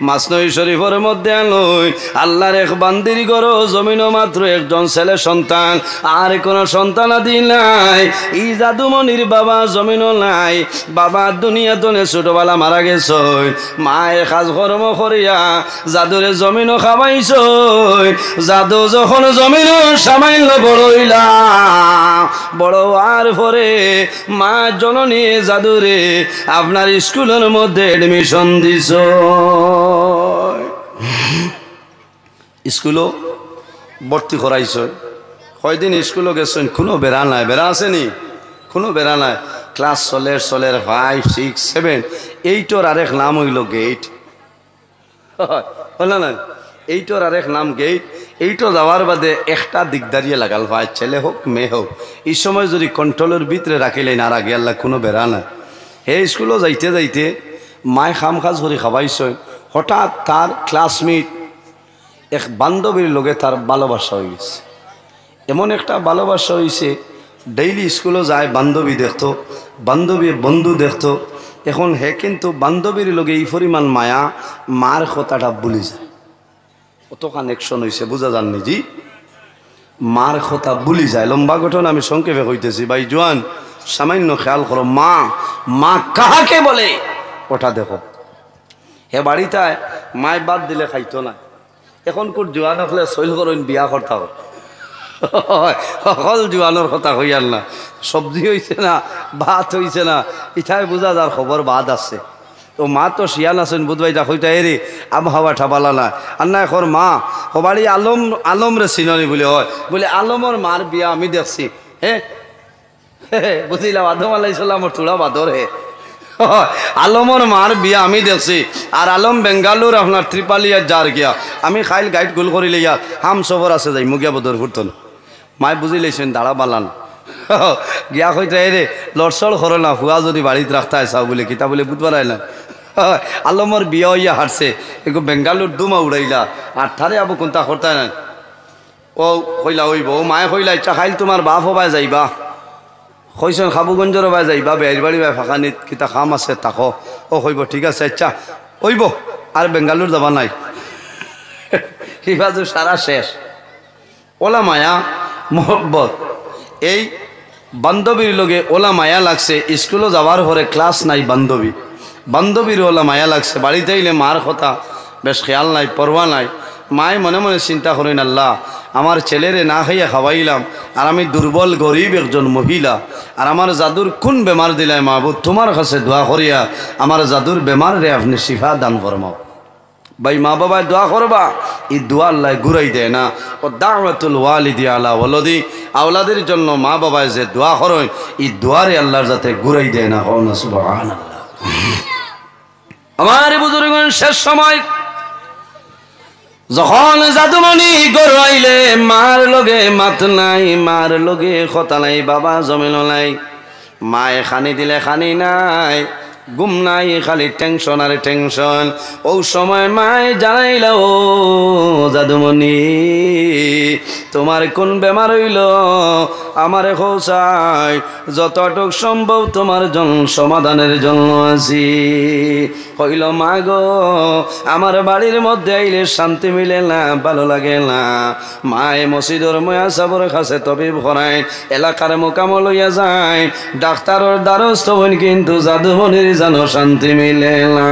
Masnavi শরীফের মধ্যে আলোয় আল্লাহর এক বান্দির গরো জমিনও মাত্র একজন ছেলে সন্তান, আর কোনো সন্তান আদি নাই। এই জাদুমণির বাবা জমিনও নাই, বাবা দুনিয়া তনে ছোটবেলা মারা গেছ। মায়ে কাজ কর্ম করিয়া জাদুরে জমিনও খাবাইছ। জাদু যখন জমিনও সামান্য বড় হইলা, বড় হওয়ার পরে মা জননী জাদুরে আপনার স্কুলের মধ্যে এডমিশন দিছ। স্কুলও ভর্তি করাইছ। কয়দিন স্কুলও গেছেন, কোনো বেড়া নাই। বেড়া আসেনি? কোনো বেড়া নাই। ক্লাস চলের 5, 6, 7, 8 আরেক নাম হইল গেট। হল না? 8 আরেক নাম গেট। 8 যাওয়ার বাদে একটা দিকদারিয়ে লাগাল ভাই, ছেলে হোক মেয়ে হোক। এই সময় যদি কন্ট্রোলের ভিতরে রাখিলেন আর আগে আল্লাহ কোনো বেড়া নাই। হে স্কুলও যাইতে যাইতে মায় খাম খাজ করে খাবাইছ। হঠাৎ তার ক্লাসমেট এক বান্ধবীর লগে তার ভালোবাসা হয়ে গেছে। এমন একটা ভালোবাসা হয়েছে, ডেইলি স্কুলে যায়, বান্ধবী দেখতো, বান্ধবী বন্ধু দেখতো। এখন হে কিন্তু বান্ধবীর লগে এই পরিমাণ মায়া, মার কথাটা ভুলে যায়। কত কানেকশন হয়েছে বোঝা যাননি জি? মার কথা ভুলি যায়। লম্বা ঘটনা আমি সংক্ষেপে কইতেছি ভাই জোয়ান, সামান্য খেয়াল করো। মা মা কাহাকে বলে ওটা দেখো। হে বাড়িটায় মায় বাদ দিলে খাইতো না। এখন কোন জোয়ান হলে সইল করেন বিয়া করতে হবে। সকল জোয়ানোর কথা হইয়ার না। সবজি হয়েছে না, ভাত হয়েছে না, ইথায় বোঝা যার খবর বাদ আছে। তো মা তো শিয়াল আছেন বুধবাই দা হইতা এরে আবহাওয়াটা বালা না। আর না এখন মা হবাড়ি আলম রে চিননি বলে হয়, বলে আলমর মার বিয়া আমি দেখছি। হ্যাঁ বুঝিলাম, আদম আলাইসাল্লামর থোড়া বাদর হে। আলমর মার বিয়া আমি দেখছি। আর আলম বেঙ্গালুর আপনার ত্রিপালিয়া যার গিয়া আমি খাইল গাইড গোল করি লইয়া হাম সবর আছে যাই মুগিয়া বদর ঘুরতন। মায় বুঝি লাইছেন দাঁড়া বালান গিয়া কইতে এরে লড়সড় করে না, হুয়া যদি বাড়িতে রাখতে চাও বলে কিতা বলে বুধবার না। আলমর বিয়া হইয়া হারছে, এগো বেঙ্গালুর দুমা উড়াইলা আর থারে আবু কোনটা করতে না। ও কইলা হইব, ও মায়ে কইলা ইচ্ছা খাইল তোমার বাপ হবাই যাইবা, কইছেন খাবুগঞ্জের বাই যাইবা, বের বাড়ি বাই ফাঁকানিত কিতা খাম আছে তাকো। ও কইব ঠিক আছে আচ্ছা হইব, আর বেঙ্গালুর যাবা নাই। বাজু সারা শেষ। ওলা মায়া মোহব্বত এই বান্ধবীর লগে ওলা মায়া লাগছে। স্কুলে যাওয়ার পরে ক্লাস নাই, বান্ধবী বান্ধবীর ওলা মায়া লাগছে। বাড়িতে আইলে মার কথা বেশ খেয়াল নাই, পরোয়া নাই। মায় মনে মনে চিন্তা করেন, আল্লাহ আমার ছেলেরে না খাইয়া খাওয়াইলাম, আর আমি দুর্বল গরিব একজন মহিলা, আর আমার জাদুর কোন বেমার দিলাই মাহবুব, তোমার কাছে দোয়া করিয়া আমার জাদুর বেমার রে আপনি শিফা দান ফরমাও। ভাই মা বাবায় দোয়া করবা, এই দোয়া আল্লাহ ঘুরাই দেয় না। ও দাওয়াতুল ওয়ালিদি আলা ওয়ালাদি, আওলাদের জন্য মা বাবায় যে দোয়া করেন, এই দোয়ারে আল্লাহর যাতে ঘুরাই দেয় না। হও না সুবহানাল্লাহ। আমার বুজুর্গগণ শেষ সময় যখন জাদুমণি গরু আইলে, মার লগে মাত নাই, মার লগে কথা নাই, বাবা জমিন নাই। মায়ে খানি দিলে খানি নাই, ঘুম নাই, খালি টেনশন আর টেনশন। ও সময় মায় জানাইল, ও জাদুমণি তোমার কোন বেমার হইল আমারে খোঁচাই, যতটুক সম্ভব তোমার জন্য সমাধানের জন্য আছি। হইল মা গো আমার বাড়ির মধ্যে আইলে শান্তি মিলে না, ভালো লাগে না। মায়ে মসজিদর ময়া সাবর কাছে তবিব করায়, এলাকার মোকাম লইয়া যায়, ডাক্তারের দ্বারস্থ হইন, কিন্তু জাদুমণির যেন শান্তি মিলে না।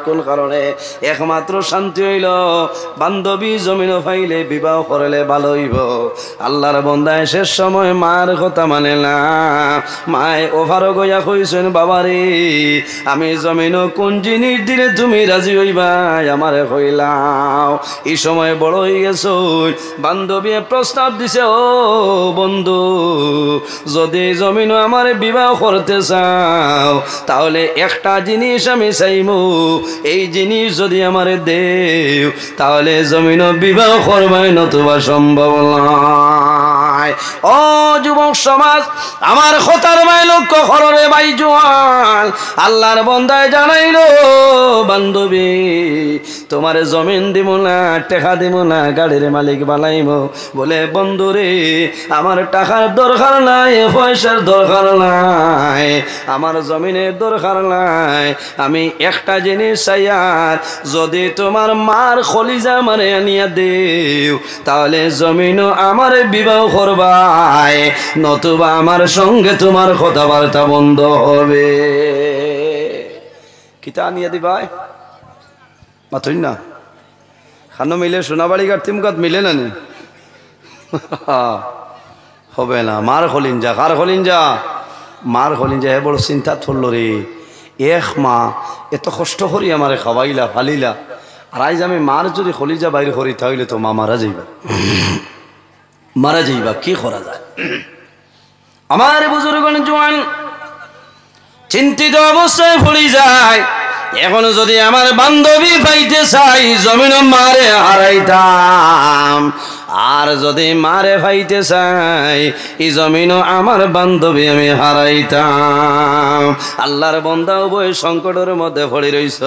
কোন কারণে? একমাত্র শান্তি হইল বান্ধবী জমিন পাইলে বিবাহ করলে ভালো হইব। আল্লাহর বন্দায় শেষ সময় মার কথা মানে না। মায় ওভার গইয়া কইছেন, বাবারে আমি জমিন কোন জিনিস দিলে তুমি রাজি হইবাই আমারে কইলাও। এই সময় বড় হয়ে গেছো, বান্ধবী প্রস্তাব দিছে, ও বন্ধু যদি জমিন আমার বিবাহ করতে চাও, তাহলে একটা জিনিস আমি চাইমু, এই জিনিস যদি আমারে দেও, তাহলে জমিন বিবাহ করবাই, নতুবা সম্ভব না। নাই। ও যুবক সমাজ, আমার খোতার ভাই লক্ষ্য খররে ভাই জোয়ান, আল্লাহর বন্দায় জানাইলো বান্ধবী তোমার জমিন দিব না, টাকা দিব না, গাড়ির মালিক বানাইব। বলে বন্ধুরে আমার টাকার দরকার নাই, পয়সার দরকার নাই, আমার জমিনের দরকার নাই, আমি একটা জিনিস চাই, আর যদি তোমার মার খলিজা মানে আনিয়া দেও তাহলে জমিনও আমার বিবাহ করবাই, নতুবা আমার সঙ্গে তোমার কথাবার্তা বন্ধ হবে। কিতা আনিয়া দিবাই মাথুই না খানো মিলে সোনাবাড়ি গাড়তি মুখাত মিলে না নি হবে না। মার খলিন যা, কার খলিন যা, মার খলিন যা। হে বড় চিন্তা থরল রে, এক মা এত কষ্ট করি আমারে খাওয়াইলা ফালিলা, আর আইজ আমি মার যদি খলিজা বাইর করি তাহলে তো মা মারা যাইবা, মারা যাইবা, কি করা যায়। আমার বুজুর্গণ জোয়ান চিন্তিত অবস্থায় পড়ে যায়। এখন যদি আমার বান্ধবী পাইতে চাই জমিন মারে হারাইতাম, আর যদি মারে পাইতে চাই এই জমিনও আমার বান্ধবী আমি হারাইতাম। আল্লাহর বন্দা উভয় সংকটের মধ্যে পড়ে রইছ,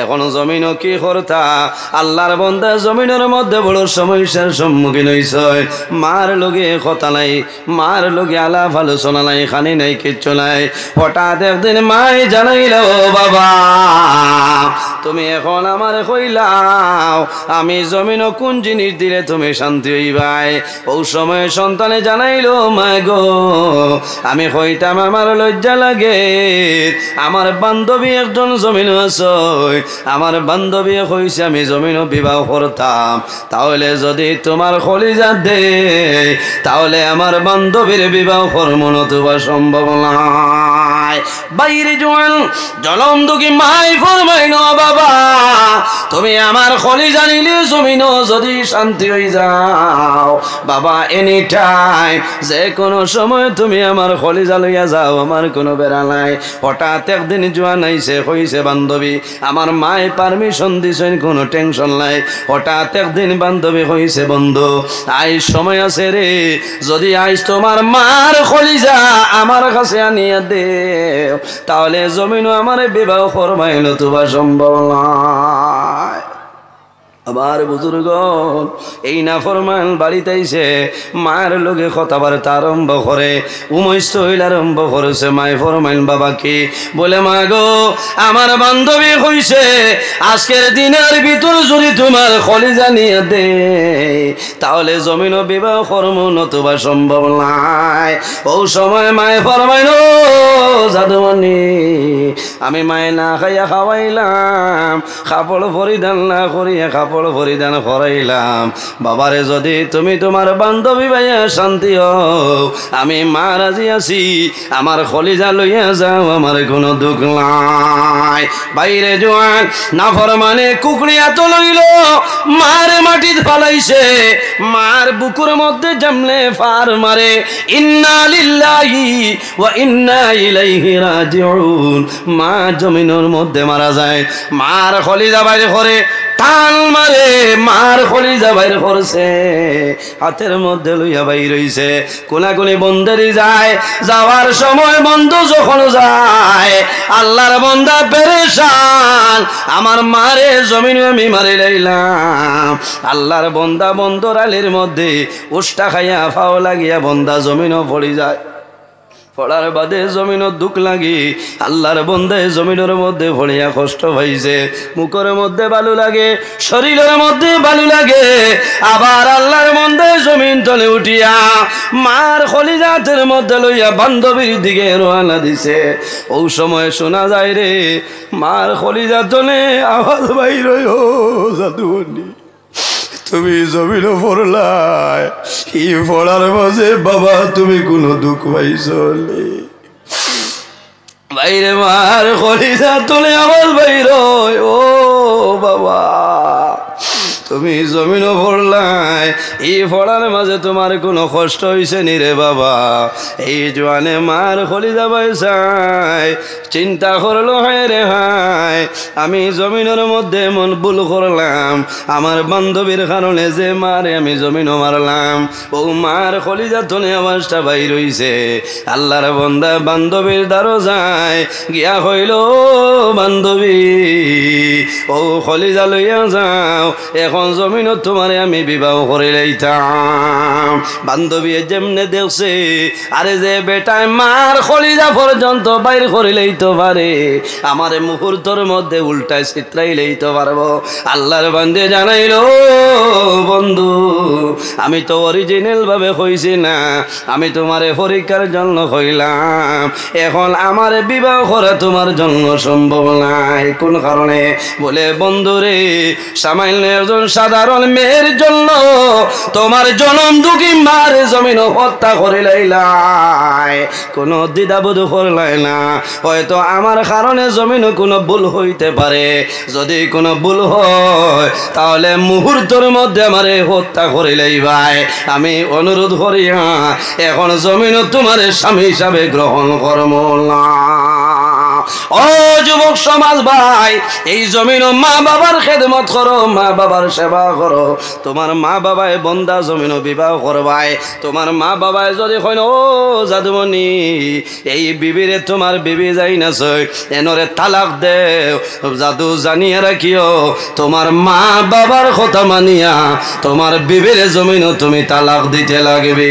এখন জমিনও কি করতা। আল্লাহর বন্দা জমিনের মধ্যে বড় সমস্যার সম্মুখীন হইছ। মার লগে কথা নাই, মার লগে আলাপ আলোচনা নাই, খানি নাই, কিচ্ছু নাই। হঠাৎ একদিন মাই জানাইল, বাবা তুমি এখন আমার কইলাও আমি জমিনও কোন জিনিস দিলে তুমি শান্তি হইবাই। ও সময় সন্তানে জানাইলো, মা গো আমি কইতাম আমার লজ্জা লাগে, আমার বান্ধবী একজন জমিন আছে, আমার বান্ধবী কইছে আমি জমিনও বিবাহ করতাম, তাহলে যদি তোমার খলিজা দে তাহলে আমার বান্ধবীর বিবাহ করব, নতুবা সম্ভব নয়। বাইরে জোয়ান জলম দুঃখী মাই ফরমাইল, বাবা তুমি আমার খলিজা নিলে জমিনও যদি শান্তি হয়ে যাও, বাবা এনি টাইম যে কোনো সময় তুমি আমার খলিজা লইয়া যাও, আমার কোনো বেড়া নাই। হঠাৎ একদিন জোয়ান আইছে, কইছে বান্ধবী আমার মায়ে পারমিশন দিছেন, কোনো টেনশন নাই। হঠাৎ একদিন বান্ধবী কইছে, বন্ধু আইস সময় আছে রে, যদি আইস তোমার মার খলিজা আমার কাছে আনিয়া দে তাহলে জমিনও আমার বিবাহ করবাই, নতুবা সম্ভব নয়। আবার বুজুর্গণ এই নাফরমান বাড়িতে আইছে, মায়ের লগে কথাবার্তা আরম্ভ করে, উমৈস্ত হইল আরম্ভ করেছে। মায় ফরমাইল, বাবা কি? বলে মা গো আমার বান্ধবী কইছে আজকের দিনের ভিতর যদি তোমার খলিজা নিয়ে দে তাহলে জমিনও বিবাহ করবো, নতুবা সম্ভব নাই। ও সময় মায় ফরমাইল, জাদুমণি আমি মায়ে না খাইয়া খাওয়াইলাম, কাপড় পরিধান না করিয়া কাপড় পরিধান করাইলাম, বাবারে যদি তুমি তোমার বান্ধবী ভাইয়া শান্তি হও আমি মা রাজি আছি, আমার খলিজা লইয়া যাও, আমার কোনো দুঃখ নাই। বাইরে জোয়ান নাফরমানে কুকড়িয়া তো লইল, মার মাটিত ফালাইছে, মার বুকুর মধ্যে জামলে ফার মারে, ইন্না লিল্লাহি ওয়া ইন্না ইলাইহি রাজিউন। মা জমিনের মধ্যে মারা যায়, মার খলিজা বাইরে করে টান মারে, মার খলিজা বাইর করছে, হাতের মধ্যে লইয়া বাইর হইছে, কোনাকুনি বন্ধেরই যায়। যাওয়ার সময় বন্ধ যখন যায় আল্লাহর বন্দা পেরেশান, আমার মারে জমিন আমি মারি লাইলাম। আল্লাহর বন্দা বন্দর আলির মধ্যে উষ্টা খাইয়া ফাও লাগিয়া বন্দা জমিনও পড়ি যায়। পড়ার বাদে জমিনের দুঃখ লাগি আল্লাহর বন্দায় জমিনের মধ্যে ভরিয়া কষ্ট পাইছে, মুখের মধ্যে বালু লাগে, শরীরের মধ্যে বালু লাগে। আবার আল্লাহর বন্দায় জমিন তলে উঠিয়া মার খলিজাতের মধ্যে লইয়া বান্ধবীর দিকে রওনা দিছে। ওই সময় শোনা যায় রে মার খলিজা তলে আওয়াজ বাইর হয়, ও জাদুবনি তুমি জমিনও পড়লাই, এই পড়ার মাঝে বাবা তুমি কোনো দুঃখ পাইছো? বাইরে মার খলিজা তোলে আওয়াজ বাইর, ও বাবা তুমি জমিনও পড়লাই, এই পড়ার মাঝে তোমার কোনো কষ্ট হয়েছে নি রে বাবা? এই জোয়ানে মার কলিজা বাইসায় চিন্তা করলো, হায় রে হায়, আমি জমিনের মধ্যে এমন ভুল করলাম, আমার বান্ধবীর কারণে যে মারে আমি জমিনও মারলাম। ও মার কলিজা তনে আওয়াজটা বাইর হইছে। আল্লাহর বান্দা বান্ধবীর দ্বারো যায় গিয়া হইল, বান্ধবী ও কলিজা লইয়া যাও, এখন জমিনত তোমারে আমি বিবাহ করে লইতাম। বান্ধবী যেমনে দেখছে, আরে যে বেটায় মার কলিজা পর্যন্ত বাইর করে লইতে পারে, আমার মুহূর্তের মধ্যে উল্টায় চিত্রাই লইতে পারবো। আল্লাহর বান্দে জানাইলো, বন্ধু আমি তো অরিজিনাল ভাবে কইছি না, আমি তোমারে পরীক্ষার জন্য কইলাম, এখন আমার বিবাহ করা তোমার জন্য সম্ভব নাই। কোন কারণে? বলে বন্ধুরে, সামান্য একজন সাধারণ মেয়ের জন্য তোমার জনম দুঃখী মার জমিন হত্যা করে লাইলাই, কোনো দ্বিধাবোধ করলাই না। হয়তো আমার কারণে জমিন কোনো ভুল হইতে পারে, যদি কোনো ভুল হয় তাহলে মুহূর্তের মধ্যে আমারে হত্যা করে লাইবাই। আমি অনুরোধ করিয়া এখন জমিন তোমার স্বামী হিসাবে গ্রহণ করব না। ও যুবক সমাজ ভাই, এই জমিন মা বাবার খেদমত করো, মা বাবার সেবা করো। তোমার মা বাবায় বন্দা জমিন বিবাহ করবাই। তোমার মা বাবায় যদি কইন, ও জাদুমণি এই বিবিরে তোমার বিবি যাই না সই, এনরে তালাক দেও, জাদু জানিয়ে রাখিও, তোমার মা বাবার কথা মানিয়া তোমার বিবিরে জমিন তুমি তালাক দিতে লাগবে।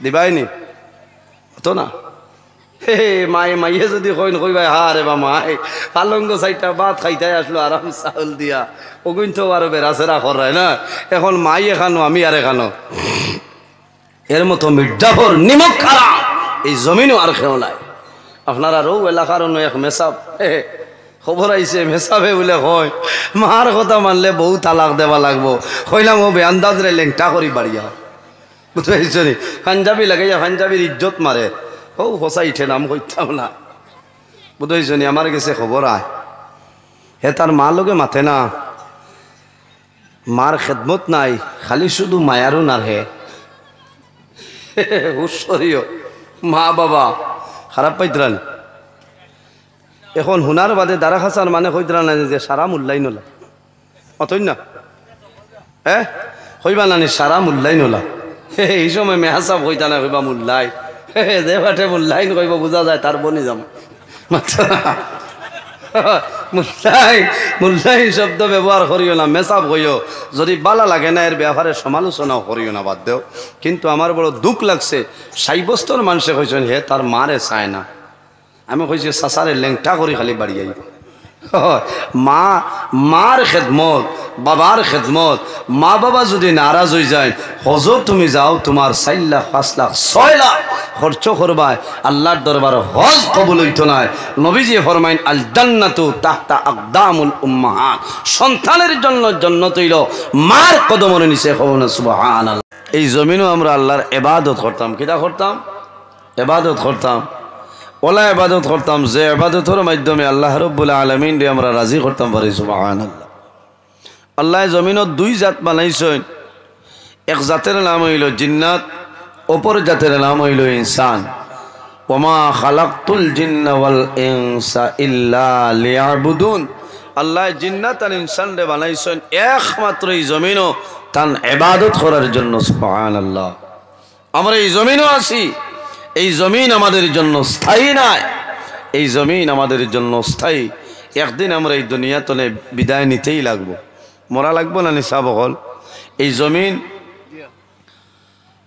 দিবাইনি তো না? হে মায়ে মাইয়ে যদি কইন কইবাই, হা রে বা মাই পালঙ্গ সাইটা ভাত খাইতে আসলো আরাম চাউল দিয়া, ওগুন তো আরো বেড়াচেরা করায় না। এখন মাই এখানো, আমি আর এখানো, এর মতো মির্জাফর নিমক খারাপ এই জমিনও আর খেও নাই। আপনারা রৌ এলাকার অন্য এক মেসাব খবর আইছে, মেসাবে বলে হয় মার কথা মানলে বহু তালাক দেওয়া লাগবো। কইলাম ও বেআন্দাজ রে লেংটা করি বাড়িয়া, বুঝতে পারছ নি? পাঞ্জাবি লাগাইয়া পাঞ্জাবির ইজ্জত মারে। ও হসাইঠে নাম কইতাম না, বুঝতে নি? আমার কাছে খবর আয়, হে তার মা লোকে মাথে না, মার খেদমত নাই, খালি শুধু মায়ারও না হে। হুশরিও মা বাবা খারাপ পাইতরান। এখন হুনার বাদে দারা খাসার মানে কইতরা না যে সারা মূল্যাই নলা, অতই না হ্যাঁ কইবা নানি সারা মূল্যাই নলা। এই সময় মেহাসাব কইতা না, কইবা মূল্যাই, যে বাটে মূল্যাইন কইব বোঝা যায় তার বনি যাম। মূল্যাইন শব্দ ব্যবহার করিও না, মেসাব কইও। যদি বালা লাগে না এর ব্যাপারে সমালোচনাও করিও না, বাদ দেও। কিন্তু আমার বড় দুঃখ লাগছে, সাইবস্তর মানুষে কইছেন হে তার মারে চায় না। আমি কইছি চাচারে লেংটা করি খালি বাড়ি আইব। মা মার খেদমত, বাবার খেদমত, মা বাবা যদি নারাজ হয়ে যায়, হজত তুমি যাও, তোমার 4 লাখ 5 লাখ 6 লাখ খরচ করবায়, আল্লাহর দরবার হজ কবুল হইতো না। নবীজি ফরমাইন, আল জান্নাতু তাহতা আকদামুল উম্মাহাত, সন্তানের জন্য জান্নাত হইল মার কদমের নিচে। কওনা সুবহানাল্লাহ। এই জমিনও আমরা আল্লাহর ইবাদত করতাম। কিটা করতাম? ইবাদত করতাম। ওলা ইবাদত করতাম যে ইবাদতের মাধ্যমে আল্লাহ রাব্বুল আলামিন রে আমরা রাজি করতাম পারি। সুবহানাল্লাহ। আল্লাহ জমিনত 2 জাত বানাইছেন, এক জাতের নাম হইল জিন্নাত, অপর জাতের নাম হইল ইনসান। ওমা খালাকতুল জিন্না ওয়াল ইনসা ইল্লা লিয়াবুদুন। আল্লাহ জিন্নাত আর ইনসান রে বানাইছেন একমাত্র এই জমিনও তান ইবাদত করার জন্য। সুবহানাল্লাহ। আমরা এই জমিনও আছি, এই জমিন আমাদের জন্য স্থায়ী নয়, এই জমিন আমাদের জন্য স্থায়ী। একদিন আমরা এই দুনিয়া তলে বিদায় নিতেই লাগবো, মরা লাগবো না নিশা বহল। এই জমিন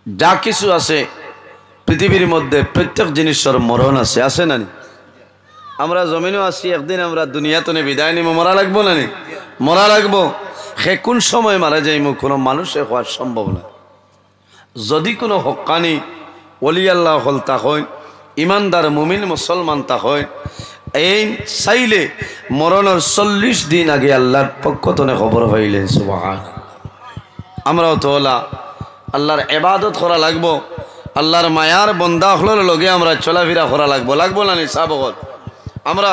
যা কিছু আছে পৃথিবীর মধ্যে প্রত্যেক জিনিসের মরণ আছে, আছে না? আমরা জমিনও আছি, একদিন আমরা দুনিয়া তলে বিদায় নিব, মরা লাগবো না? মরা লাগবো। সে কোন সময় মারা যাইব কোনো মানুষে হওয়ার সম্ভব না। যদি কোনো হক্কানি ওলি আল্লাহ হল তা হয়, ইমানদার মুমিন মুসলমান তা হয়, এই চাইলে মরণের 40 দিন আগে আল্লাহর পক্ষ থেকে খবর পাইলেন। সুবহানাল্লাহ। আমরাও তো ওলা আল্লাহর ইবাদত করা লাগবো, আল্লাহর মায়ার বন্দা হলোর লগে আমরা চলাফেরা করা লাগবো, লাগবো না? নিশা বগল আমরা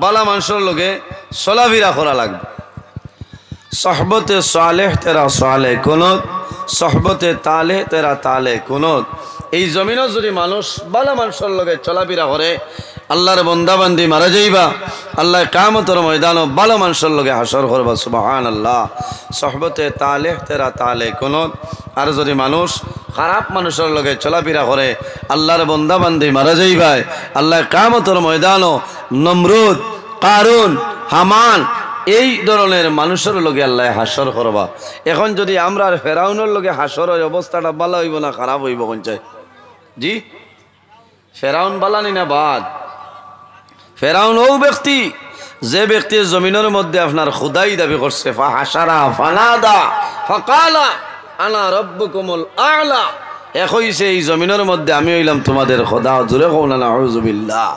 বালা মানুষের লগে চলাফেরা করা লাগবে। सहबत सालेह तेरा साले कुनुत सहबते ताले तेरा ताले कुनुत এই জমিনও যদি মানুষ ভালো মানুষের লগে চলাফেরা করে আল্লাহর বান্দাবান্দি মারা যাইবা আল্লাহ কিয়ামতের ময়দানও ভালো মানুষের লগে হাসর করবা সুবহানাল্লাহ সহবতে তালেহ তেরা তালে কুনুত আর যদি মানুষ খারাপ মানুষের লগে চলাফেরা করে আল্লাহর বান্দাবান্দি মারা যাইবা আল্লাহ কিয়ামতের ময়দানও নমরুদ কারুন হামান এই ধরনের মানুষের লগে আল্লাহ হাসর করবা এখন যদি আমরা ফেরাউনের লগে হাসরের অবস্থাটা ভালো হইব না খারাপ হইব কোন চাই জি ফেরাউন বালানি না বাদ ফেরাউন ও ব্যক্তি যে ব্যক্তি জমিনের মধ্যে আপনার খুদাই দাবি করছে ফাহাশারা ফানাদা ফাকালা আনা রাব্বুকুমুল আ'লা একইছে এই জমিনের মধ্যে আমি হইলাম তোমাদের খোদা জোরে কওনা নাউযু বিল্লাহ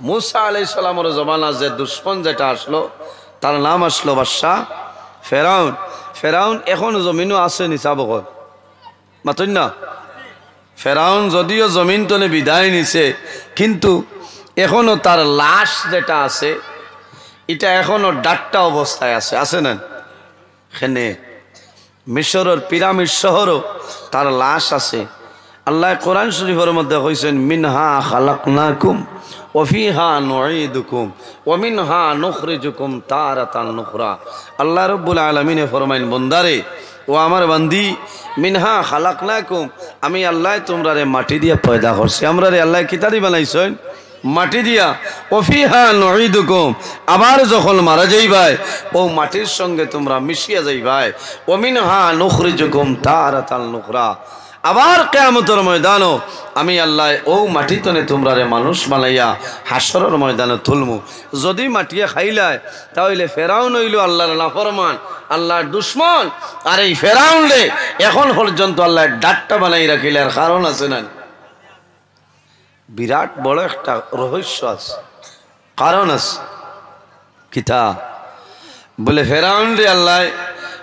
मूसा अलैहिस्सलामेर जमाना जे दुश्मन जेटा आसलो तार नाम आसलो बादशाह फेराउन फेराउन एखोनो जमिनो आछे निसाबकल मातुन ना फेराउन जदिओ जमीन तले विदाय निছে किन्तु एखोनो तार लाश जेटा आछे এটা এখনো ডাট্টা অবস্থায় আছে আছে না এখানে মিশরের পিরামিড শহরও তার লাশ আছে আল্লাহ কোরআন শরীফের মধ্যে কইছেন মিনহা খালাকনাকুম ওয়াফিহা নুঈদুকুম ওয়া মিনহা নুখরিজুকুম তারাতান নুখরা আল্লাহ রাব্বুল আলামিন ফরমাইন বন্দারে ও আমার বান্দি মিনহা খালাকনাকুম আমি আল্লাহ তোমরারে মাটি দিয়া পয়দা করছি আমরারে আল্লাহ কিতারি বানাইছেন মাটি দিয়া ওয়াফিহা নুঈদুকুম আবার যখন মারা যাইবাই ও মাটির সঙ্গে তোমরা মিশিয়া যাইবাই ওয়া মিনহা নুখরিজুকুম তারাতান নুখরা আবার কিয়ামতের ময়দানও আমি আল্লাহ ও মাটি তনে তোমরারে মানুষ বানাইয়া হাসরের ময়দানে তুলমু যদি মাটিয়ে খাইলায় তাহলে ফেরাউন হইল আল্লাহর নাফরমান আল্লাহর দুশমন আর এই ফেরাউন রে এখন পর্যন্ত আল্লাহ ডাট্টা বানাই রাখিলে আর কারণ আছে না বিরাট বড় একটা রহস্য আছে কারণ আছে কিতা বলে ফেরাউন রে আল্লাহ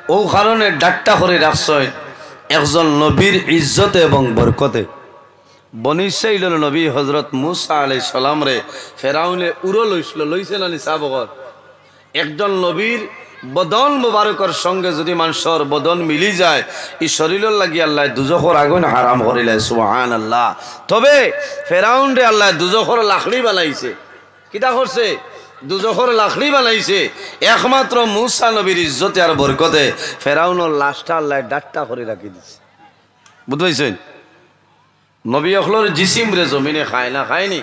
ও কারণে ডাট্টা করে রাখছয় একজন নবীর ইজ্জতে এবং বরকতে বনি ইসরাইলের নবী হযরত মুসা আলাইহিস সালাম রে ফেরাউনে উড়ো লইছিল লইছে না নিসাবগর একজন নবীর বদন মুবারকের সঙ্গে যদি মানুষের বদন মিলি যায় এই শরীরের লাগি আল্লাহ দুজখের আগুন হারাম করিলে সুবহানাল্লাহ তবে ফেরাউন রে আল্লাহ দুজখের লাকড়ি বানাইছে কিটা করছে দুজখের লাকড়ি বানাইছে একমাত্র মুসা নবীর ইজ্জতে আর বরকতে ফেরাউনের লাশটা আল্লাহ ডাট্টা করে রাখি দিছে বুঝাইছেন নবী অখলর জিসিম রে জমিনে খায় না খায়নি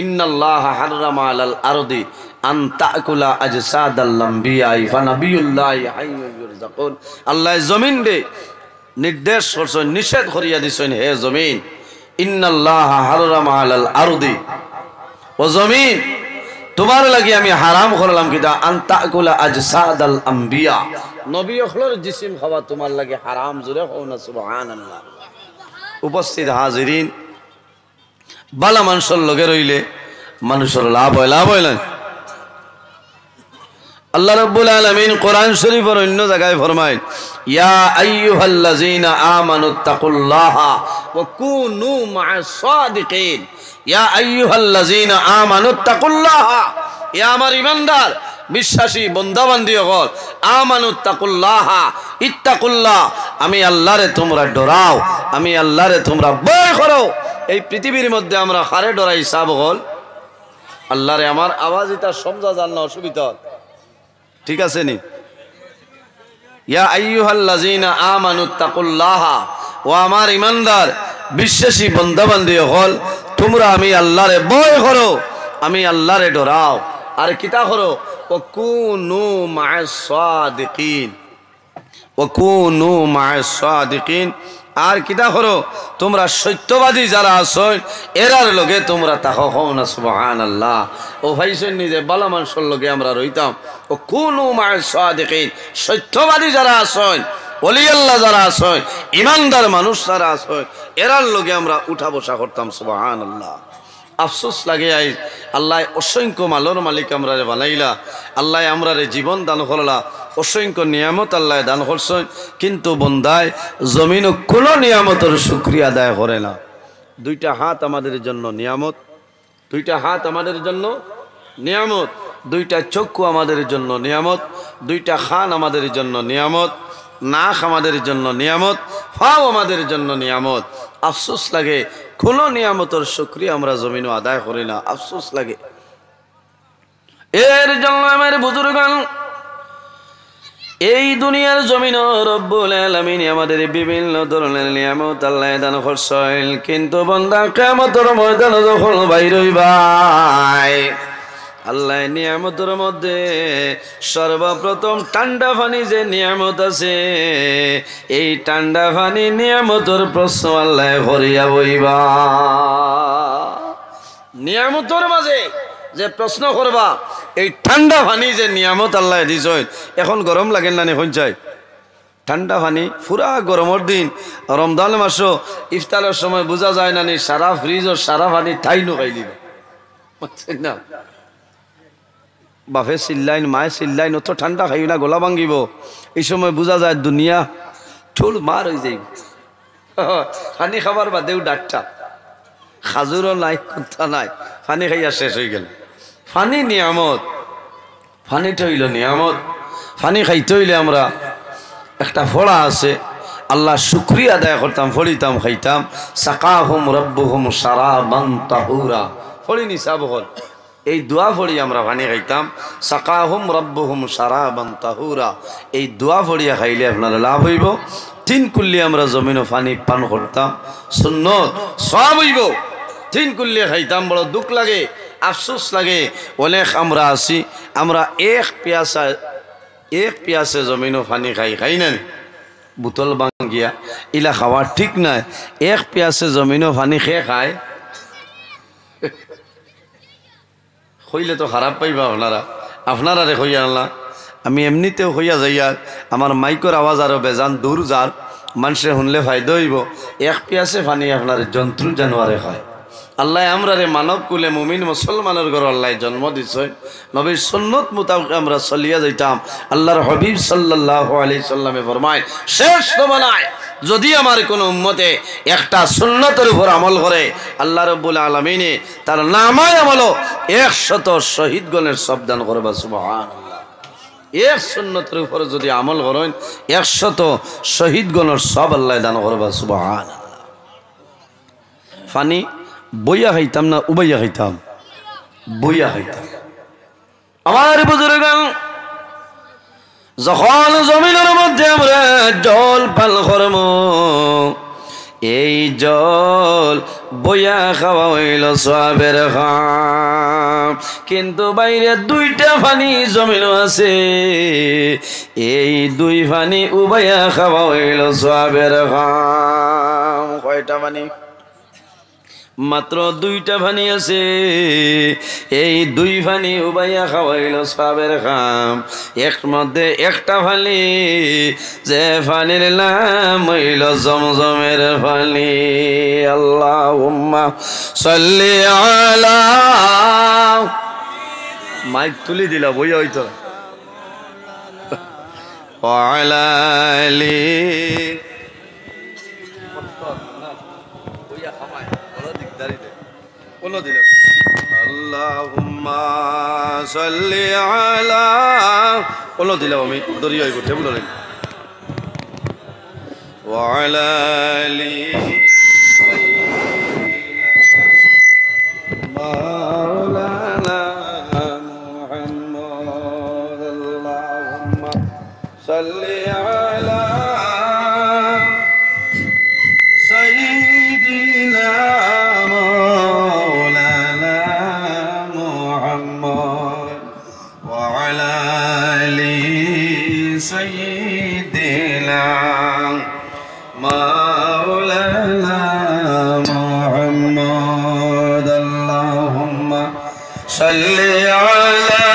ইন্নাল্লাহ হাররামা আলাল আরদি আন তাকুলা আজসাদাল আম্বিয়া ফানাবিয়ুল্লাহি হাইয়ুন ইরযাকুন আল্লাহ জমিন রে নির্দেশ করছেন নিষেধ করিয়া দিছেন হে জমিন ইন্নাল্লাহ হাররামা আলাল আরদি ও জমিন তোমার লাগি আমি হারাম করলাম কিটা আনতাকুলা আজসাদাল আম্বিয়া নবী অখলর জিসিম খাওয়া তোমার লাগি হারাম জোরে কও না সুবহানাল্লাহ উপস্থিত হাজিরিন বালা মানুষের লগে রইলে মানুষের লাভ হয় না আল্লাহ রাব্বুল আলামিন কোরআন শরীফের অন্য জায়গায় ফরমায় ইয়া আইয়ুহাল্লাযীনা আমানুত্তাকুল্লাহা ওয়া কুনু মা'আস সাদিকিন ইয়া আইয়ুহাল্লাযীনা আমানুত্তাকুল্লাহা ইয়া আমার ঈমানদার বিশ্বাসী বান্দাবান্দি হল আমানুত্তাকুল্লাহা ইত্তাকুল্লাহ আমি আল্লাহরে তোমরা ডরাও আমি আল্লাহরে তোমরা ভয় করো এই পৃথিবীর মধ্যে আমরা কারে ডরাই হিসাব হল আল্লাহরে আমার আওয়াজ এটা সমঝা জানা অসুবিধা ঠিক আছে নি ইয়া আইয়ুহাল্লাযীনা আমানুত্তাকুল্লাহা ও আমার ঈমানদার বিশ্বাসী বান্দাবান্দি হল তোমরা আমি আল্লাহরে ভয় করো আমি আল্লাহরে ডরাও আর কিতা করো ওয়াকুনু মা'আস সাদিকিন ওয়াকুনু মা'আস সাদিকিন আর কিতা করো তোমরা সত্যবাদী যারা আছো এরার লগে তোমরা থাকো না সুবহানাল্লাহ ও ভাইসেন নিজে বালা মানুষের লগে আমরা রইতাম ওয়াকুনু মা'আস সাদিকিন সত্যবাদী যারা আছো ওলি আল্লাহ যারা আছো ঈমানদার মানুষ যারা আছো এরার লগে আমরা উঠা বসা করতাম সুবহানাল্লাহ আফসোস লাগে আই আল্লাহ অসংখ্য মালর মালিক আমরা বানাইলা আল্লাহ আমরা জীবন দান করলা অসংখ্য নিয়ামত আল্লাহ দান করছেন কিন্তু বন্দায় জমিন কোনো নিয়ামতের শুকরিয়া আদায় করে না দুইটা হাত আমাদের জন্য নিয়ামত দুইটা হাত আমাদের জন্য নিয়ামত দুইটা চক্ষু আমাদের জন্য নিয়ামত, দুইটা খান আমাদের জন্য নিয়ামত, নাক আমাদের জন্য নিয়ামত, পাও আমাদের জন্য নিয়ামত। আফসোস লাগে কোনো নিয়ামতের শুকরিয়া আমরা জমিনও আদায় করি না, আফসোস লাগে। এর জন্য আমার বুজুর্গান এই দুনিয়ার জমিন রব্বুল আলামিন আমাদের বিভিন্ন ধরনের নিয়ামত আল্লাহ দান করছেন, কিন্তু বান্দা কিয়ামতের ময়দানে যখন বাইর হইবাই আল্লাহ নিয়ামতের মধ্যে সর্বপ্রথম ঠান্ডা পানি যে নিয়ামত আছে, এই ঠান্ডা পানি নিয়ামতের প্রশ্ন আল্লাহ করিয়া বইবা। নিয়ামতের মাঝে যে প্রশ্ন করবা, এই ঠান্ডা পানি যে নিয়ামত আল্লাহ দিছেন, এখন গরম লাগেন না এখন চাই ঠান্ডা পানি পুরা গরমের দিন রমজান মাসও ইফতারের সময় বোঝা যায় না, সারা ফ্রিজ ও সারা পানি ঠাই নুকাই দিবে না। বাপে চিল্লাইন মায়ে চিল্লাইন অত ঠান্ডা খাই না, গলা ভাঙ্গিব। এই সময় বোঝা যায় দুনিয়া ঠোল মার হয়ে যাই। পানি খাবার বাদেও ডাক্তার খাজুরও নাই, কথা নাই, পানি খাইয়া শেষ হয়ে গেল। পানি নিয়ামত, পানিটা হইল নিয়ামত। পানি খাইতে হইলে আমরা একটা ফড়া আছে, আল্লাহ শুকরিয়া আদায় করতাম, ফড়িতাম, খাইতাম। সাকাহুম রব্বুহুম শারাবান তাহুরা, ফড়ি নিসাব হল এই দোয়া ফড়ি আমরা পানি খাইতাম। সাকাহুম রব্বুহুম শারাবান তাহুরা, এই দোয়া ফড়িয়া খাইলে আপনারা লাভ হইব। তিন কুল্লি আমরা জমিনও পানি পান করতাম, সুন্নত সব হইব। তিন কুল্লি খাইতাম, বড় দুঃখ লাগে, আফসোস লাগে। অনেক আমরা আছি, আমরা এক পিয়াসে জমিনও পানি খাই না, বোতল ভাঙ্গিয়া ইলা খাওয়ার ঠিক নাই। এক পিয়াসে জমিনও পানি খেয়ে খায়, হইলে তো খারাপ পাইবা আপনারা রে হইয়া আনলা। আমি এমনিতেও হইয়া যাইয়া আমার মাইকর আওয়াজ আরো বেজান দূর যার মানুষে শুনলে ফায়দা হইব। এক পিয়াসে পানি আপনার জন্তু জানোয়ারে খায়। আল্লাহ আমরা রে মানব কুলে মুমিন মুসলমানের ঘর আল্লাহ জন্ম দিছে, নবীর সুন্নত মোতাবেক আমরা চলিয়া যাইতাম। আল্লাহর হাবিব সাল্লাল্লাহু আলাইহি সাল্লামে ফরমায়, শেষ জমানায় যদি আমার কোন উম্মতে একটা সুন্নতের উপর আমল করে, আল্লাহ রাব্বুল আলামিনে তার নামায় আমল 100 শহীদগণের সব দান করবা। সুবহানাল্লাহ। এক সুন্নতের উপর যদি আমল করেন 100 শহীদগণের সব আল্লাহ দান করবা। সুবহানাল্লাহ। পানি বইয়া খাইতাম না উবাইয়া খাইতাম? বইয়া খাইতাম। আমার বুজুর্গান যখন জমিনের মধ্যে আমরা জল পান করব, এই জল বইয়া খাওয়া হইল সওয়াবের কাম, কিন্তু বাইরে দুইটা পানি জমিন আছে, এই দুই পানি উবাইয়া খাওয়া হইল সওয়াবের কাম। কয়টা পানি? মাত্র দুইটা পানি আছে, এই দুই পানি উবাইয়া খাওয়াইল সওয়াবের কাম। এর মধ্যে একটা পানি, যে পানির নাম হইল জমজমের পানি। আল্লাহুম্মা সাল্লি আলা, মাইক তুলি দিলা বইয়া হইতো ওয়া আলা আলি আল্লাহুম্মা সাল্লি আলা, বলো দিলাম আমি দরিয়া হইব টেবুল রে ওয়া আলা আলি মাওলানা মুহাম্মদ। আল্লাহুম্মা সাল্লি আলা সাইয়্যিদিনা سيدنا مولانا محمد। اللهم صل على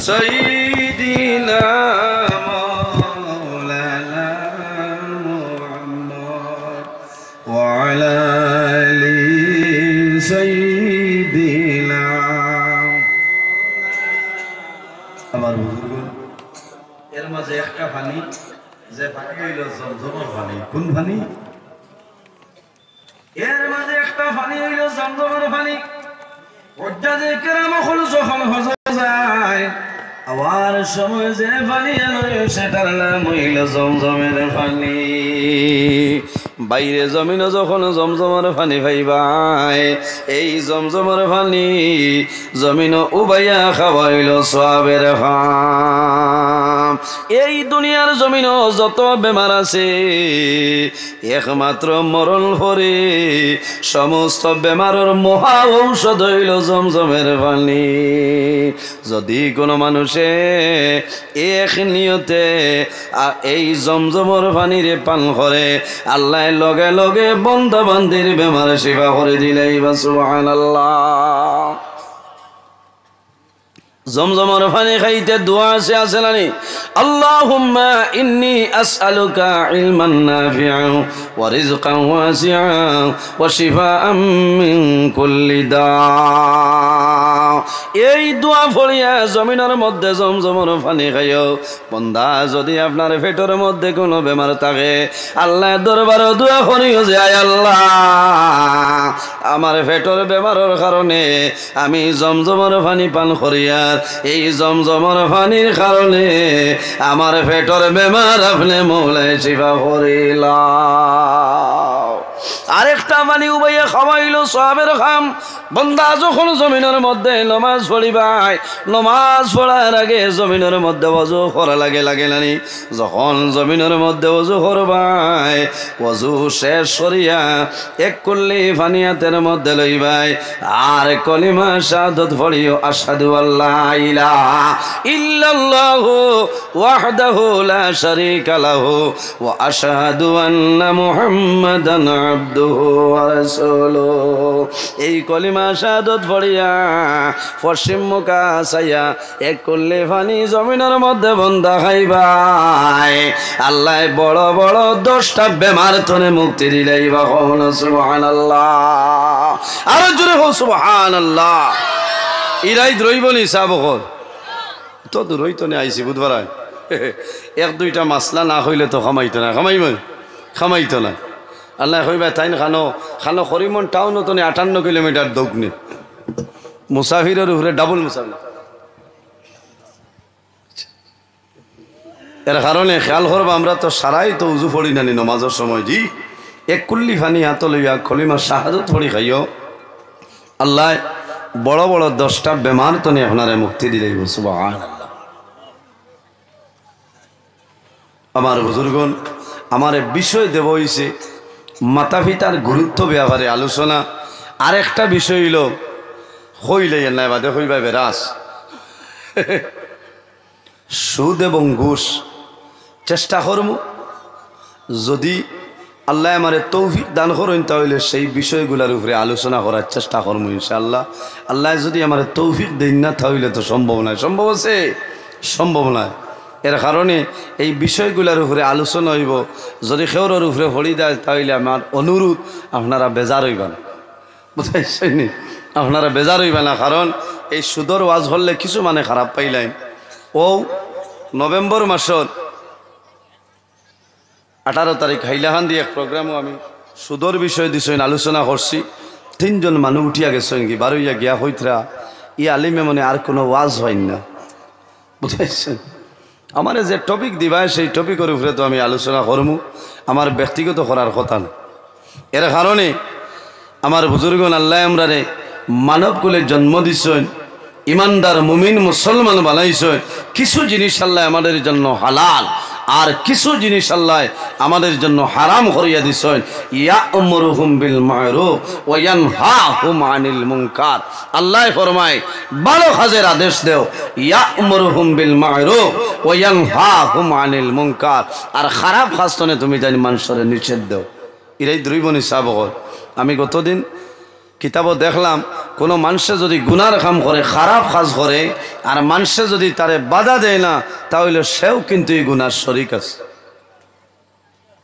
سيدنا مولانا محمد وعلى آل سيدنا। আমার বুজুর্গ এর মাঝে একটা পানি, যে পানি হইল জমজমের পানি। কোন পানি? এর মাঝে একটা পানি হইল জমজমের পানি। হজ্জাজে কেরাম হল যখন হজে যায় আবার সময় যে পানি আনে সেটার নাম হইল জমজমের পানি। বাইরে জমিন যখন জমজমের পানি পাইবাই এই জমজমের পানি জমিন উবাইয়া খাওয়াইল সওয়াবের খাম। এই দুনিয়ার জমিন যত বেমার আছে একমাত্র মরণ পরে সমস্ত বেমারের মহা ঔষধ হইল জমজমের পানি। যদি কোনো মানুষে এক নিয়তে এই জমজমের পানিরে পান করে আল্লাহ লগে লগে বন্দা বান্দির বেমার সেবা করে দিলেই বা সুবহানাল্লাহ। জমজমের পানি খাইতে দোয়া আছে নানি? আল্লাহুম্মা ইন্নী আসআলুকা ইলমান নাফিআন ওয়া রিজকান ওয়াসিআন ওয়া শিফাআন মিন কুল্লি দা। এই দোয়া পড়িয়া জমিনের মধ্যে জমজমের পানি খাইও। বন্দা যদি আপনার পেটের মধ্যে কোনো বেমার থাকে আল্লাহ দরবারে দোয়া করিও যে আয় আল্লাহ আমার পেটের বেমারের কারণে আমি জমজমের পানি পান করিয়া এই জমজমের পানির কারণে আমার পেটের বেমার আপনি মৌলাই শিফা করিলা। আরেকটা পানি উবাইয়া খাওয়াইল সওয়াবের খাম। বন্দা যখন জমিনের মধ্যে নমাজ পড়িবাই নমাজ পড়ার আগে জমিনের মধ্যে ওযু করা লাগে নানি? যখন জমিনের মধ্যে ওযু করবাই ওযু শেষ করিয়া এক কুল্লি পানি হাতের মধ্যে লইবাই আর কলিমা শাহাদাত পড়িও আশহাদু আল্লা ইলাহা ইল্লাল্লাহু ওয়াহদাহু লা শারীকা লাহু ওয়া আশহাদু আন্না মুহাম্মাদান আবদুহু ওয়া রাসূলুহু। এই কলিমা শাহাদাত পড়িয়া পশ্চিম মুখা চাইয়া এক কুল্লি পানি জমিনের মধ্যে বন্দা খাইবাই আল্লাহ বড় বড় 10টা বেমার তনে মুক্তি দিলেই বা কখন সুবহানাল্লাহ। আরো জোরে হো সুবহানাল্লাহ। ইরাই দ্রইবনি সাবকর তো দূরইতো নে আইছি বুধবার এক দুইটা মাসলা না হইলে তো খামাইতো না আল্লাহ কইবা তাইন খানো করিমন টাউন তো 58 কিলোমিটার দৌড়নে মুসাফিরের উপরে ডাবল মুসাফির। এর কারণে খেয়াল করবো আমরা তো সারাই তো উজু পড়ি নানি নমাজের সময় জি এক কুল্লি ফানি হাত লইয়া কলিমা শাহাদাত পড়ি খাইও আল্লাহ বড় বড় 10টা বেমার তো নি আপনারে মুক্তি দিলেই সুবহানাল্লাহ। আমার বুজুর্গণ আমার বিষয় দেব হইছে মাতা পিতার গুরুত্ব ব্যাপারে আলোচনা। আরেকটা বিষয় হইল হইলে নাই বাদে হইবা বেরাস সুদ এবং ঘুষ চেষ্টা করবো যদি আল্লাহ আমারে তৌফিক দান করেন তাহলে সেই বিষয়গুলোর উপরে আলোচনা করার চেষ্টা করবো ইনশাআল্লাহ। আল্লাহ যদি আমার তৌফিক দেন না তাহলে তো সম্ভব নয়। সম্ভব আছে? সম্ভব নয়। এর কারণে এই বিষয়গুলোর উপরে আলোচনা হইব। যদি খেউরের উপরে হলি দেয় তাহলে আমার অনুরোধ আপনারা বেজার হইবা না, বুঝাইছেন? আপনারা বেজার হইবা না। কারণ এই সুদর ওয়াজ হলে কিছু মানে খারাপ পাইলেন। ও নভেম্বর মাসের 18 তারিখ হাইলাহান দিয়ে এক প্রোগ্রামও আমি সুদর বিষয় দিছেন আলোচনা করছি। 3 জন মানুষ উঠিয়া গেছেন কি বারোইয়া গিয়া হইতরা ই আলিমে মনে আর কোনো ওয়াজ হয় না, বুঝাইছেন? আমার যে টপিক দিবা সেই টপিকের উপরে তো আমি আলোচনা করবো, আমার ব্যক্তিগত করার কথা না। এর কারণে আমার বুজুর্গন আল্লাহ আমরারে মানবকুলে জন্ম দিছেন, ইমানদার মুমিন মুসলমান বানাইছেন। কিছু জিনিস আল্লাহ আমাদের জন্য হালাল আর কিছু জিনিস আল্লাহ আমাদের জন্য হারাম করিয়া দিছেন। ইয়া'মুরুহুম বিল মা'রুফ ওয়া ইয়ানহাহুম আনিল মুনকার। আল্লাহ ফরমায় ভালো কাজের আদেশ দেও, ইয়া'মুরুহুম বিল মা'রুফ ওয়া ইয়ানহাহুম আনিল মুনকার। আর খারাপ কাজ তনে তুমি জানি মানুষের নিষেধ দেও। এরাই দ্রৈবনী সাবকর। আমি গতদিন কিতাবও দেখলাম কোনো মানুষে যদি গুনার কাম করে খারাপ কাজ করে আর মানুষে যদি তারে বাধা দেয় না তাহলে সেও কিন্তু এই গুনার শরিক আছে।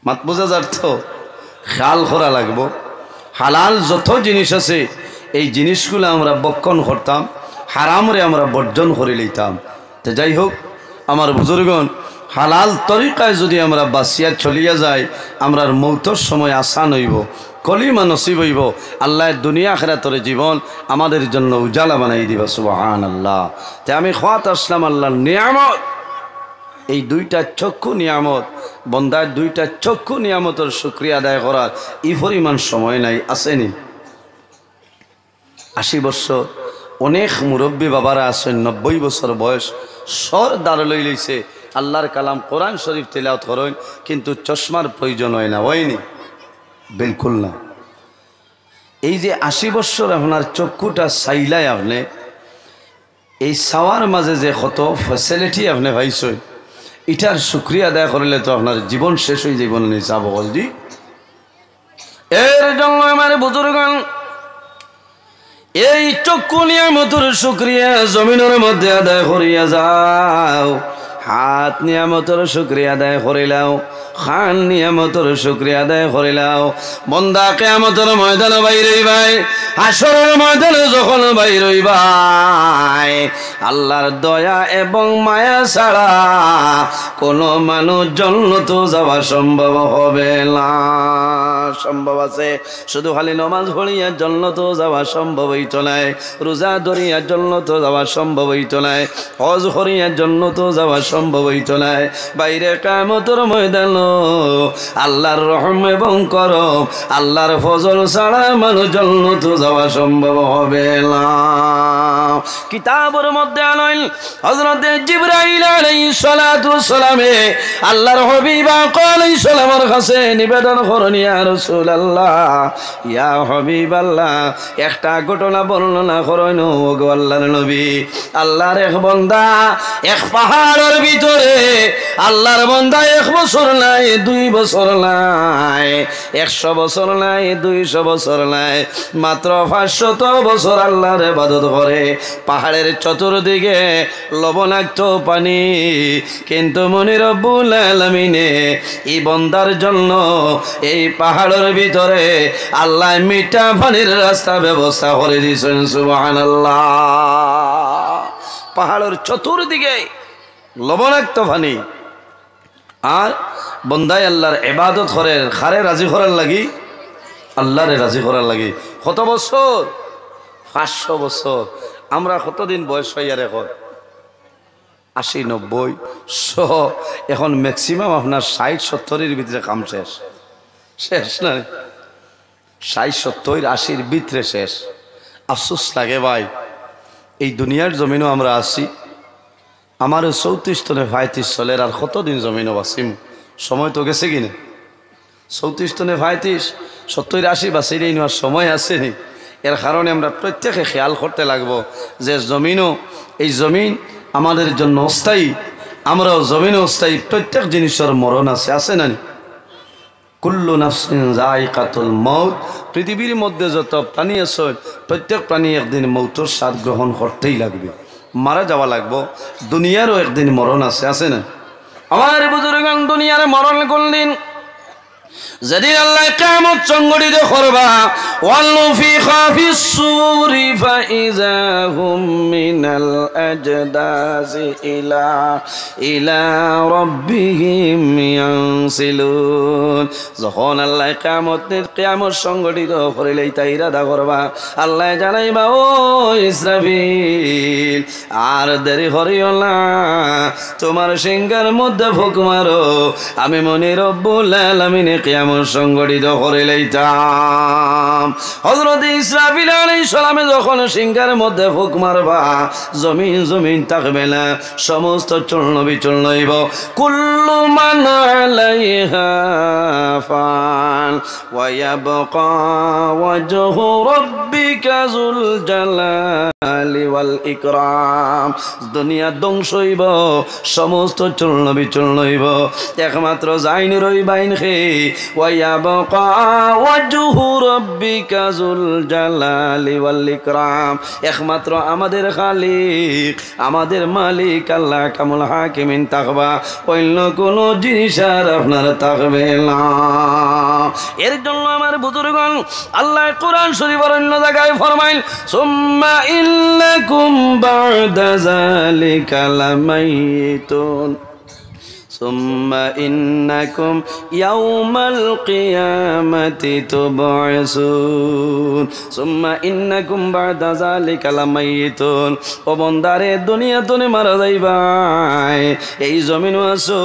মাত বোঝা যার তো খেয়াল করা লাগবো। হালাল যত জিনিস আছে এই জিনিসগুলো আমরা বক্ষণ করতাম, হারামরে আমরা বর্জন করে লইতাম। তো যাই হোক আমার বুজুর্গণ, হালাল তরিকায় যদি আমরা বাঁচিয়া চলিয়া যাই আমরার মৌতর সময় আসান হইব, কলিমা নসিব হইব, আল্লাহ দুনিয়া আখিরাতের জীবন আমাদের জন্য উজালা বানাই দিবা। সুবহানাল্লাহ। তাই আমি খোয়াত আসলাম আল্লাহর নিয়ামত, এই দুইটা চক্ষু নিয়ামত, বন্দার দুইটা চক্ষু নিয়ামতের শুকরিয়া আদায় করার এই পরিমাণ সময় নাই। আসেনি 80 বছর, অনেক মুরব্বী বাবারা আছেন 90 বছর বয়স, সর দাঁড় লই লইছে আল্লাহর কালাম কোরআন শরীফ তিলাওয়াত করেন, কিন্তু চশমার প্রয়োজন হয় না, হয়নি? বিলকুল না। এই যে 80 বছর আপনার চক্ষুটা চাইলাই আপনি, এই চাওয়ার মাঝে যে কত ফ্যাসিলিটি আপনি পাইছেন, এটার শুকরিয়া আদায় করলে তো আপনার জীবন শেষ হয়ে জীবন নিয়ে যাব বলজি। এর জন্য আমার বুজুর্গণ এই চক্ষু নিয়ামতের শুকরিয়া জমিনের মধ্যে আদায় করিয়া যাও, হাত নিয়ামতের শুকরিয়া আদায় করিলাও, খান নিয়ামতের শুকরিয়া আদায় করিলাও। বন্দা কিয়ামতের ময়দানে বাইর হইবাই, হাসরের ময়দানে যখন বাইর হইবাই, আল্লাহর দয়া এবং মায়া ছাড়া কোনো মানুষ জান্নাত যাওয়া সম্ভব হবে না। সম্ভব আছে, শুধু খালি নামাজ পড়িয়া জান্নাত যাওয়া সম্ভব হইতো না, রোজা ধরিয়া জান্নাত যাওয়া সম্ভব হইতো না, হজ করিয়া জান্নাত যাওয়া সম্ভব হইতো না। বাইরে কিয়ামতের ময়দান আল্লাহর রহম এবং করম, আল্লাহর ফজল ছাড়া মানুষ জান্নাত যাওয়া সম্ভব হবে না। কিতাবের মধ্যে আনল হযরত জিবরাইল আলাইহিস সালাতু ওয়াস সালামে আল্লাহর হাবিব আলাইহিস সালামের কাছে নিবেদন করেন, ইয়া রাসূলুল্লাহ, ইয়া হাবিবাল্লাহ, একটা ঘটনা বর্ণনা করেন ওগো আল্লাহর নবী। আল্লাহর এক বান্দা এক পাহাড়ের ভিতরে, আল্লাহর বান্দা 1 বছর নাই, 2 বছর নাই, 100 বছর নাই, 200 বছর নাই, মাত্র 500 বছর আল্লাহর ইবাদত করে। পাহাড়ের চতুর্দিকে লবণাক্ত পানি, কিন্তু মনি রব্বুল আলামিনে এই বান্দার জন্য এই পাহাড়ের ভিতরে আল্লাহ মিঠা পানির রাস্তা ব্যবস্থা করে দিয়েছেন। সুবহানাল্লাহ। পাহাড়ের চতুর্দিকে লবণাক্ত পানি, আর বন্দায় আল্লাহর ইবাদত করে, খারে রাজি করার লাগি, আল্লাহরে রাজি করার লাগি। কত বছর? 500 বছর। আমরা কতদিন বয়স হইয়ার এখন? 80, 90, 100। এখন ম্যাক্সিমাম আপনার 60, 70-এর ভিতরে কাম শেষ। শেষ না? 60, 70, 80-র ভিতরে শেষ। আফসোস লাগে ভাই, এই দুনিয়ার জমিনও আমরা আছি, আমারও 34 টনে 35 চলের, আর কতদিন জমিনও বাঁচিম? সময় তো গেছে কিনা? 34 টনে 35, 70, 80 বাঁচিলেই নেওয়ার সময় আসেনি। এর কারণে আমরা প্রত্যেকে খেয়াল করতে লাগবো যে জমিনও, এই জমিন আমাদের জন্য অস্থায়ী, আমরাও জমিনও অস্থায়ী। প্রত্যেক জিনিসের মরণ আছে, আছে না? কুল্লু নাফসিন যায়কাতুল মাউত। পৃথিবীর মধ্যে যত প্রাণী আছে প্রত্যেক প্রাণী একদিন মৌতের স্বাদ গ্রহণ করতেই লাগবে, মারা যাওয়া লাগবো। দুনিয়ারও একদিন মরণ আছে, আছে না? আমার বুজুর্গান, দুনিয়ার মরণ কোন দিন? যেদিন আল্লাহ কিয়ামত সংগঠিত করবা, ওয়ালনুফিখা ফিস-সূরি ফাইযা হুম মিনাল আজদাজি ইলা রাব্বিহিম ইয়ানসিলুন। যখন আল্লাহ কিয়ামত সংগঠিত করিলেই তা ইরাদা করবা, আল্লাহ জানাইবা, ও ইসরাফিল, আর দেরি করিও না, তোমার সিংহের মধ্যে ফুক মারো, আমি মনি রব্বুল আলামিনে কিয়ামত সংগঠিত করে লইতাম। হযরত ইসরাফিল আলাইহিস সালামে যখন সিংহের মধ্যে ফুক মারবা, জমিন জমিন থাকবে না, সমস্ত চূর্ণ বিচূর্ণ হইব। কুল্লু মান আলাইহা ফান ওয়া ইয়াবকা ওয়াজহু রাব্বিকা যুল জালালি ওয়াল ইকরাম। দুনিয়া ধ্বংস হইব, সমস্ত চূর্ণ বিচূর্ণ হইব, একমাত্র যাইন রইবাইন খে ওয়ায়াবকা ওয়াজহু রাব্বিকা যুল জালালি ওয়াল ইকরাম। একমাত্র আমাদের খালিক, আমাদের মালিক আল্লাহ কামুল হাকিমিন থাকবা, অন্য কোন জিনিস আর আপনার থাকবে না। এর জন্য আমার বুজুর্গণ, আল্লাহ কোরআন শরীফের অন্য জায়গায় ফরমাইল, সুম্মা ইন্নাকুম বা'দা যালিকা লামাইতুন, সুম্মা ইন্নাকুম ইয়াউমাল কিয়ামাতি তুবআসুন সুম্মা ইন্নাকুম বা'দা যালিকা লামাইতুন। ও বান্দারে, দুনিয়া তুমি মারা যাইবাই, এই জমিন আছো,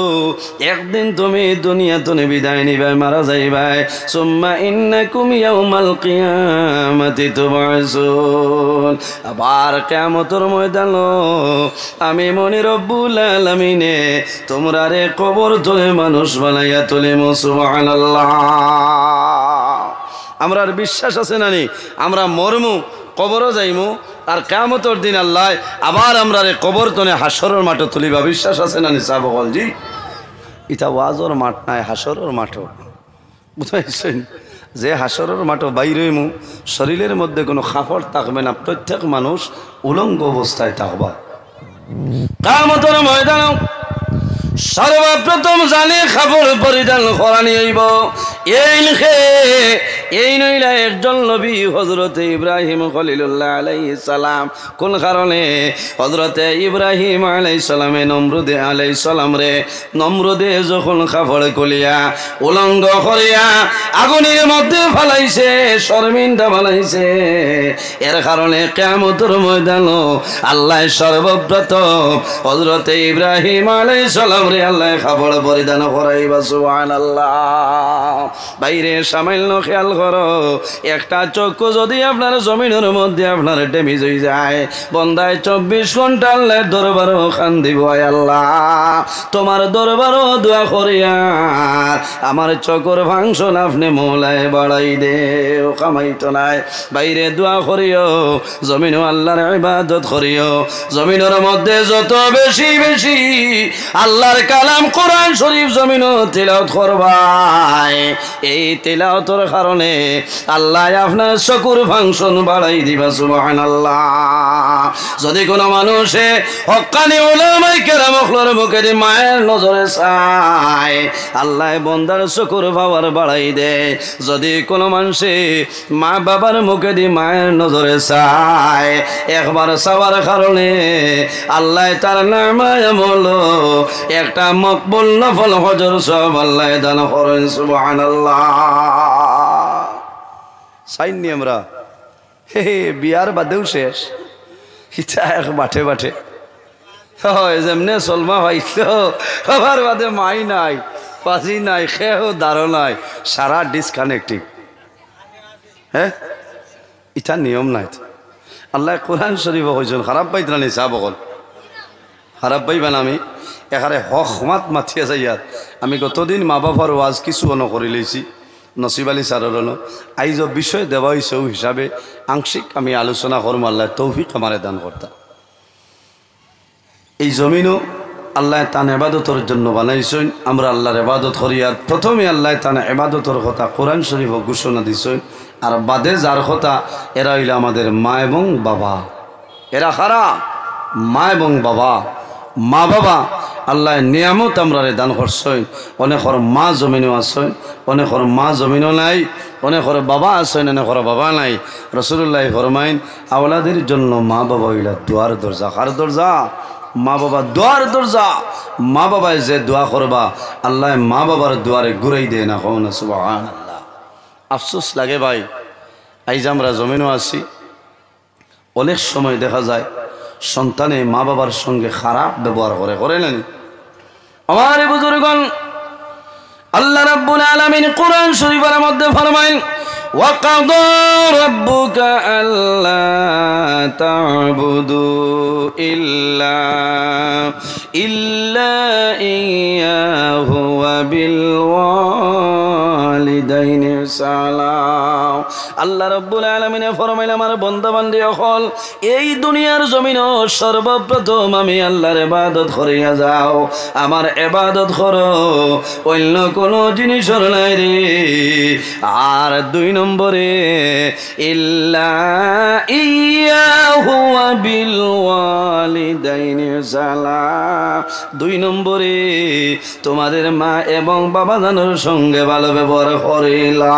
একদিন তুমি দুনিয়া তুমি বিদায় নিবাই, মারা যাইবাই। সুম্মা ইন্নাকুম ইয়াউমাল কিয়ামাতি তুবআসুন। আবার কিয়ামতের ময়দানে আমি মনি রব্বুল আলামিনে তোমরা কবর তোলে মানুষ বানাইয়া তোলে। সুবহানাল্লাহ। আমরার বিশ্বাস আছে না নি? আমরা মরমু, কবরও যাইমু, আর কিয়ামতের দিন আল্লাহ আবার আমরা কবর তোলে হাসরের মাঠে তুলিবা। বিশ্বাস আছে না নি সাহাবাগণ? জি। এটা ওয়াজর মাঠ নাই, হাসরের মাঠও। বুঝাইছেন? যে হাসরের মাঠও বাইরে হইমু, শরীরের মধ্যে কোনো কাপড় থাকবে না, প্রত্যেক মানুষ উলঙ্গ অবস্থায় থাকবা। কিয়ামতের ময়দানে সর্বপ্রথম জানে কাপড় পরিধান করানি হইব। এই নইলা একজন নবী হযরতে ইব্রাহিম খলিলুল্লাহ আলাইহিস সালাম। কোন কারণে? হযরতে ইব্রাহিম আলাইহিস সালামে নমরুদে আলাইহিস সালাম রে নমরুদে যখন কাপড় খুলিয়া উলঙ্গ করিয়া আগুনের মধ্যে ফেলাইছে, শর্মিন্দা ফেলাইছে, এর কারণে কিয়ামতের ময়দানে আল্লাহ সর্বপ্রথম হযরতে ইব্রাহিম আলাইহিস সালাম রে আল্লাহ কাপড় পরিধান করাইবা। সুবহানাল্লাহ। বাইরে সামান্য খেয়াল করো, একটা চক্ষু যদি আপনার জমিনের মধ্যে আপনার ড্যামেজ হয়ে যায়, বন্দায় 24 ঘন্টা আল্লাহ দরবারও খান দিব। আল্লাহ তোমার দরবারও দোয়া করিয়া আমার চকর ফাংশন আপনি মৌলায় বাড়াই দে, ও কামাইতো নাই। বাইরে দোয়া করিও, জমিনও আল্লাহর ইবাদত করিও। জমিনের মধ্যে যত বেশি বেশি আল্লাহর কালাম কোরআন শরীফ জমিনও তিলাওয়াত করবাই, এই তিলাওয়াতের কারণে আল্লাহ আপনার চকুর ফাংশন বাড়াই দিবা। সুবহানাল্লাহ। যদি কোনো মানুষে হক্কানি উলামায়ে কেরামর মুখে মায়ের নজরে চায়, আল্লাহ বন্দার চকুর পাওয়ার বাড়াই দেয়। যদি কোনো মানুষে মা বাবার মুখে দিয়ে মায়ের নজরে চায়, একবার চাওয়ার কারণে আল্লাহ তার নামায় আমল একটা মকবুল নফল হজর সব আল্লাহ দান করেন। সুবহানাল্লাহ। চাইনি আমরা হে বিয়ার বাদেও শেষ, ইটা এক বাটে বাটে যেমনে চলমা পাইছিল, সবার বাদে মাই নাই, পাজি নাই, খেয়েও দাঁড়ো নাই, সারা ডিসকানেক্টিং। হ্যাঁ, ইটা নিয়ম নাই। আল্লাহ কোরআন শরীফ হয়েছেন খারাপ পাইত না নিছা বকল, খারাপ পাইবেন। আমি এখানে হক মাত মাথিয়া যাই ইয়ার। আমি গতদিন মা বাবার ওয়াজ কিছু অন করে লইছি নসিব আলী স্যারের। আইজ বিষয় দেওয়া হয়েছে হিসাবে আংশিক আমি আলোচনা করম। আল্লাহ তৌফিক আমারে দান করতা। এই জমিনও আল্লাহ তান এবাদতর জন্য বানাইছেন। আমরা আল্লাহর এবাদত করি। আর প্রথমে আল্লাহ তান এবাদতর কথা কোরআন শরীফ ঘোষণা দিছেন। আর বাদে যার কথা এরা হইল আমাদের মা এবং বাবা। এরা খারা মা এবং বাবা। মা বাবা আল্লাহ নিয়ামত আমরা দান করছেন। অনেকর মা জমিনও আছেন, অনেকর মা জমিনও নাই, অনেকর বাবা আছেন, অনেকর বাবা নাই। রাসূলুল্লাহ ফরমাইন আওলাদের জন্য মা বাবা হইলা দুয়ার দরজা। কার দরজা? মা বাবা দোয়ার দরজা। মা বাবায় যে দোয়া করবা আল্লাহ মা বাবার দুয়ারে ঘুরাই দেয় না। কও না সুবহানাল্লাহ। আফসোস লাগে ভাই, আইজ আমরা জমিনও আছি, অনেক সময় দেখা যায় সন্তানে মা বাবার সঙ্গে খারাপ ব্যবহার করে না? আমার বুজুর্গণ, আল্লাহ রাব্বুল আলামিন কোরআন শরীফের মধ্যে ফরমাইন وَقَضَى رَبُّكَ أَلَّا تَعْبُدُوا إِلَّا إِيَّاهُ وَبِالْوَالِدَيْنِ إِحْسَانًا। আল্লাহ রাব্বুল আলামিন ফরমাইলেন আমার বান্দা বান্দি সকল, এই দুনিয়ার জমিনও সর্বপ্রথম আমি আল্লাহর ইবাদত করিয়া যাও। আমার ইবাদত করো, অন্য কোনো জিনিসের নাই রে। আর 2 নম্বরে ইল্লা ইয়াহু ওয়া বিল ওয়ালিদাইনি ইহসানা। 2 নম্বরে তোমাদের মা এবং বাবা জানোর সঙ্গে ভালো ব্যবহার করিলাম।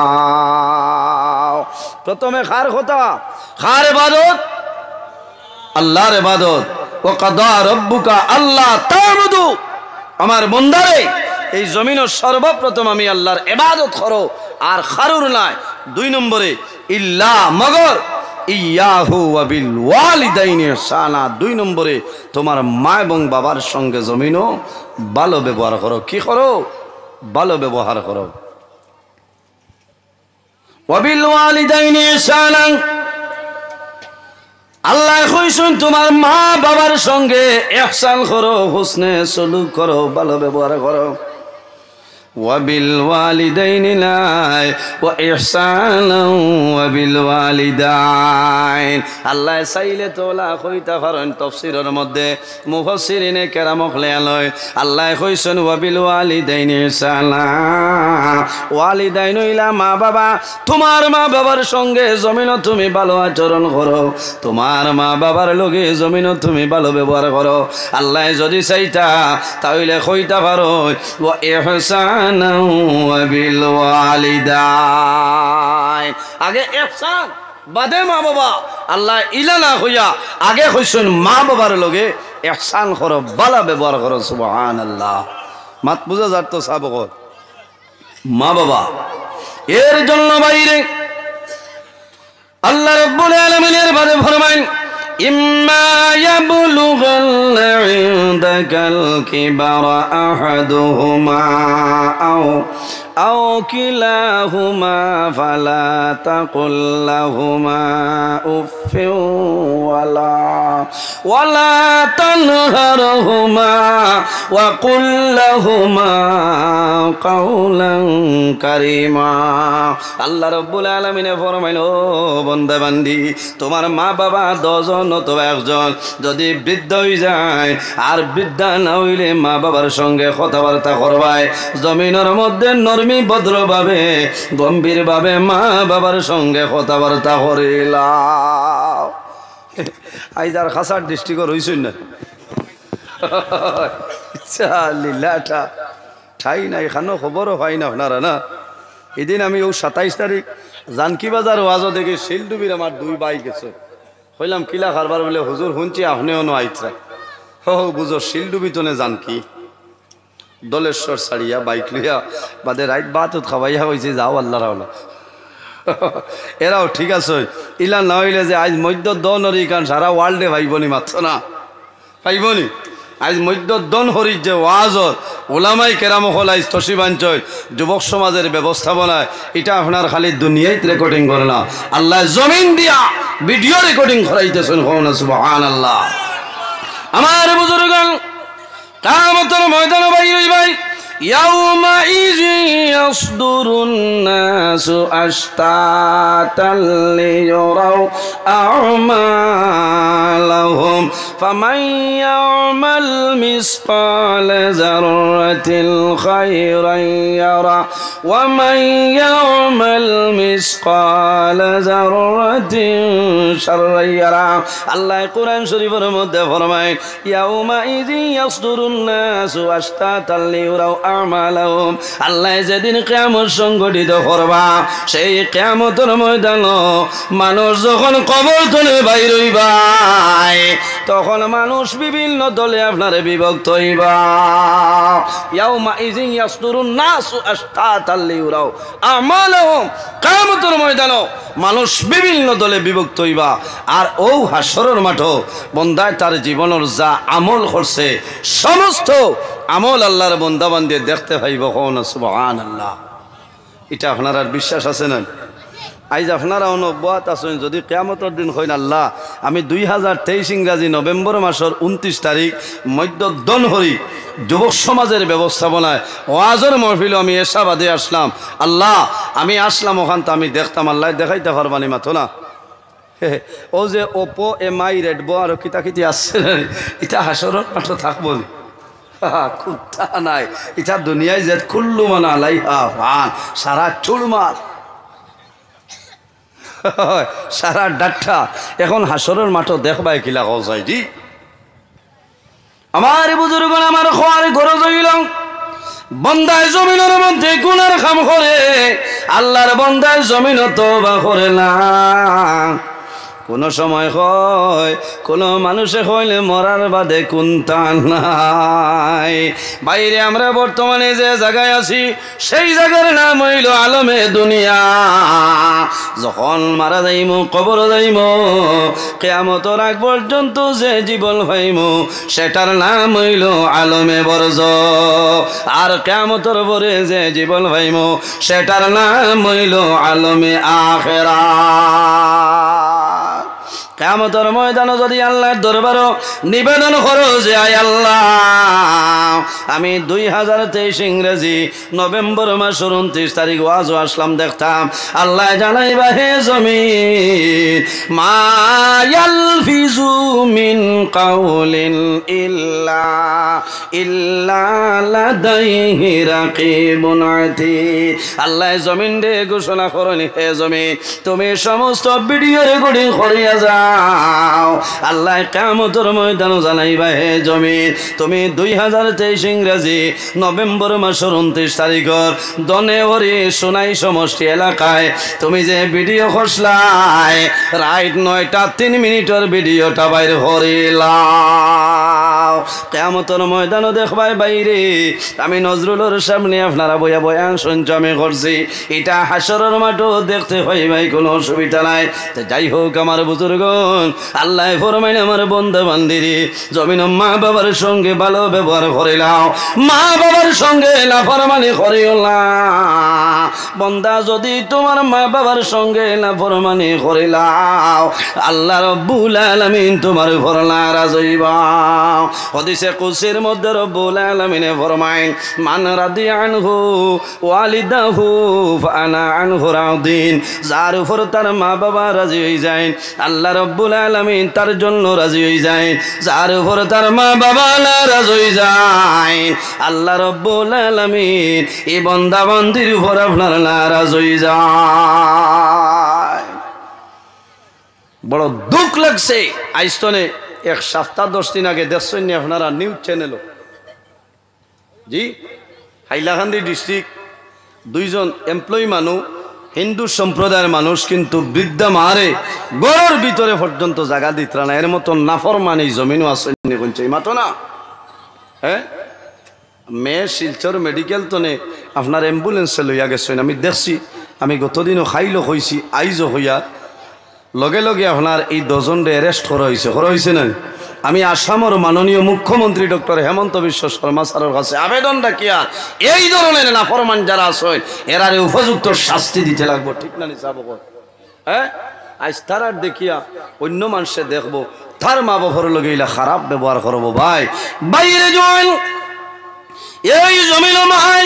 প্রথমে কার কথা? কার ইবাদত? আল্লাহর ইবাদত। ওয়া কাদা রাব্বুকা আল্লা তা'বুদু, আমার বন্দারে এই জমিনও সর্বপ্রথম আমি আল্লাহর ইবাদত করো আর খারুর নাই। 2 নম্বরে ইল্লা মগর ইয়াহু ওয়া বিল ওয়ালিদাইনি ইহসানা। 2 নম্বরে তোমার মা এবং বাবার সঙ্গে জমিনও ভালো ব্যবহার করো। কি করো? ভালো ব্যবহার করো। ওয়া বিল ওয়ালিদাইনি ইহসানা, আল্লাহ কইছেন তোমার মা বাবার সঙ্গে ইহসান করো, হুসনে সুলুক করো, ভালো ব্যবহার করো। ওয়াবিল ওয়ালিদাইনি লাই ওয়া ইহসানাও ওয়াবিল ওয়ালিদাইন। আল্লাহ চাইলে তোলা কইতা পারেন তাফসীরের মধ্যে মুফাসসিরিনে কেরাম লয় আল্লাহ কইছেন ওয়াবিল ওয়ালিদাইনি ইহসানা। ওয়ালিদাইন হইলা মা বাবা, তোমার মা বাবার সঙ্গে জমিনও তুমি ভালো আচরণ করো, তোমার মা বাবার লগে জমিনও তুমি ভালো ব্যবহার করো। আল্লাহ যদি চাইতা তাহলে কইতা পারো ওয়া ইহসান বিল ওয়ালিদাইন। আগে ইহসান বাদে মা বাবা। আল্লাহ ইলা না হইয়া আগে কইছেন মা বাবার লগে ইহসান করো, ভালো ব্যবহার করো। সুবহানাল্লাহ। মাত বুঝা যার তো সাবক মা বাবা। এর জন্য বাইরে আল্লাহ রাব্বুল আলামিনের বারে ফরমাইন ইম্মা ইয়াবলুগান্না ইনদাকাল কিবারা আহাদুহুমা আও কিলাহুমা ফালা তাকুল লাহুমা উফফিন ওয়ালা তানহারহুমা ওয়া কুল লাহুমা কাওলান কারীমা। আল্লাহ রাব্বুল আলামিনে ফরমাইল ও বান্দা বান্দি, তোমার মা বাবা 10 জন অথবা 1 জন যদি বৃদ্ধ হয়ে যায় আর বৃদ্ধা না হইলে মা বাবার সঙ্গে কথাবার্তা করবাই, জমিনের মধ্যে নরমি ভদ্রভাবে গম্ভীরভাবে মা বাবার সঙ্গে কথাবার্তা করিলাম। আইজার খাসার ডিস্ট্রিক্ট হইছই না লীলাটা ঠাই নাই, এখানেও খবরও পাই না আপনারা না। এদিন আমি 27 তারিখ জানকি বাজার ওয়াজ দেখি শিলডুবির আমার 2 ভাই গেছে। কইলাম কিলা কারবার বলে হুজুর শুনছি আপনিও নো আইতরা। হো বুঝো শিলডুবি তনে জানকি দলেশ্বর ছাড়িয়া বাইক লইয়া বাদে রাইত বাত খাওয়াইয়া হয়েছে যাও আল্লাহ রাওলা। এরাও ঠিক আছে ইলা না হইলে যে আজ মধ্য দন হরি কারণ সারা ওয়ার্ল্ডে ভাইবনি মাত্র না ভাইবনি। আজ মধ্য দন হরির যে ওয়াজর ওলামাই কেরাম হলাই তসিবাঞ্চল যুবক সমাজের ব্যবস্থাপনায় এটা আপনার খালি দুনিয়ায় রেকর্ডিং করে না, আল্লাহ জমিন দিয়া ভিডিও রেকর্ডিং করাইতেছেন। সুবহানাল্লাহ। আমার বুজুর্গণ কিয়ামতের ময়দানে ভাই يومئذ يصدر الناس أشتاتا ليروا أعمالهم فمن يعمل مثقال ذرة خيرا يره ومن يعمل مثقال ذرة شرا يره। আল্লাহ কোরআন শরীফের মধ্যে ফরমায় يومئذ يصدر الناس أشتاتا ليروا আমালাহুম। আল্লাহ যেদিন কিয়ামত সংগঠিত করবা সেই কিয়ামতের ময়দানে মানুষ যখন কবর থেকে বাইর হইবা তখন মানুষ বিভিন্ন দলে আপনার বিভক্ত হইবা। ইয়াউমা ইযিন ইয়াসদুরুন নাসু আশতাতাল লিউরাউ আমালাহুম। কিয়ামতের ময়দানে মানুষ বিভিন্ন দলে বিভক্ত হইবা আর ও হাসরের মাঠ বন্দায় তার জীবনের যা আমল করছে সমস্ত আমল আল্লাহর বান্দা বান্দে দেখতে পাইব। সুবহানাল্লাহ। এটা আপনার আর বিশ্বাস আছে না? আজ আপনারা অনব্বত আছেন যদি কিয়ামতের দিন হইন আল্লাহ আমি 2023 ইংরাজি নভেম্বর মাসের 29 তারিখ মধ্য দনহরি যুবক সমাজের ব্যবস্থাপনায় ওয়াজের মাহফিলে আমি এসাবাদে আসলাম। আল্লাহ আমি আসলাম ওখান তো আমি দেখতাম, আল্লাহ দেখাইতে পারবানি মাথো না। ও যে ওপো MI রেডবো আর কিতাকিতি আসছে এটা হাসরের মাঠ থাকবো কুত্তা নাই। এটা দুনিয়ায় যে কুল্লু মান আলাইহা ফান সারা চুলমার সারা ডাট্টা এখন হাসরের মাঠ দেখবাই কিলা কয় দি আমার বুজুর্গ আমার খোয়ার গরজ হইল বন্দায় জমিনের মধ্যে গুনার কাম করে আল্লাহর বন্দায় জমিন তওবা করে না। কোনো সময় হয় কোনো মানুষে হইলে মরার বাদে কুন্তা নাই। বাইরে আমরা বর্তমানে যে জায়গায় আছি সেই জায়গার নাম হইল আলমে দুনিয়া। যখন মারা যাইমু কবর যাইমু কিয়ামতের আগ পর্যন্ত যে জীবন পাইমু সেটার নাম হইল আলমে বরজ। আর কিয়ামতের পরে যে জীবন পাইমু সেটার নাম হইল আলমে আখিরাত। কিয়ামতের ময়দানে যদি আল্লাহর দরবারে নিবেদন করো যে আয় আল্লাহ আমি 2023 ইংরেজি নভেম্বর মাসের 29 তারিখ ওয়াজও আসলাম দেখতাম, আল্লাহ জানাইবা হে জমিন মা ইয়ালফিজু মিন কাউলিন ইল্লা লাদাইহি রাকিবুন আতীদ। আল্লাহ জমিন রে ঘোষণা করেন হে জমিন তুমি সমস্ত ভিডিও রেকর্ডিং করিয়া যাও। আল্লাহ কিয়ামতের ময়দানে জানাইবা হে জমিন তুমি 2023 ইংরেজি নভেম্বর মাসের 29 তারিখের দনেওয়ারি সোনাই সমষ্টি এলাকায় তুমি যে ভিডিও খসলাই রাইট 9টা 3 মিনিটের ভিডিওটা বাইর করিলাম। কিয়ামতের ময়দানে দেখবাই বাইরে আমি নজরুলের সামনে আপনারা বয়া বয়ান সঞ্চমে করছি, এটা হাসরের মাঠও দেখতে পাই ভাই কোনো অসুবিধা নাই। যাই হোক আমার বুজুর্গ আল্লাহ ফরমাইন আমার বন্ধু বান্দিরে জমিন মা বাবার সঙ্গে ভালো ব্যবহার করিলাও, মা বাবার সঙ্গে নাফরমানি করিও না। বন্দা যদি তোমার মা বাবার সঙ্গে নাফরমানি করিলাও আল্লাহ রব্বুল আলামিন তোমার উপর নারাজ হইবা। হাদিসে কুদসির মধ্যে রব্বুল আলামিনে ফরমায় মান রাদিয়া আনহু ওয়ালিদাহু ফানা আনহু রাদিন। যার উপর তার মা বাবা রাজি হয়ে যায় আল্লাহ রব্বুল আলামিন তার জন্য রাজি হয়ে যায়। যার উপর তার মা বাবা নারাজ হয়ে যায় আল্লাহ রব্বুল আলামিন এই বান্দা বান্দির উপর আপনার নারাজ হয়ে যায়। বড় দুঃখ লাগছে আইস্তনে 1 সপ্তাহ 10 দিন আগে দেখছেন আপনারা নিউজ চ্যানেল জি হাইলাকান্দি ডিস্ট্রিক্ট 2 জন এমপ্লয়ি মানুষ হিন্দু সম্প্রদায়ের মানুষ কিন্তু বৃদ্ধা মারে গড়ের ভিতরে পর্যন্ত জায়গা দিত না। এর মতো নাফরমানি জমিনও আছে মাতো না। হ্যাঁ মেয়ে শিলচর মেডিকেল তনে আপনার অ্যাম্বুলেন্সে লইয়া গেছেন আমি দেখছি। আমি গতদিনও খাইলো হয়েছি আইজও হইয়া লগে লগে আপনার এই 2 জনরে অ্যারেস্ট করা হয়েছে না। আমি আসামের মাননীয় মুখ্যমন্ত্রী ডক্টর হেমন্ত বিশ্ব শর্মা স্যারের কাছে আবেদন রাখিয়া এই ধরনের নাফরমান যারা আছে এরারে উপযুক্ত শাস্তি দিতে লাগবো, ঠিক না নিসাব? হ্যাঁ আজ তারা দেখিয়া অন্য মানুষে দেখবো তার মা বাবার লগে ইলা খারাপ ব্যবহার করবো। ভাই বাইরে জল এই জমিন মাই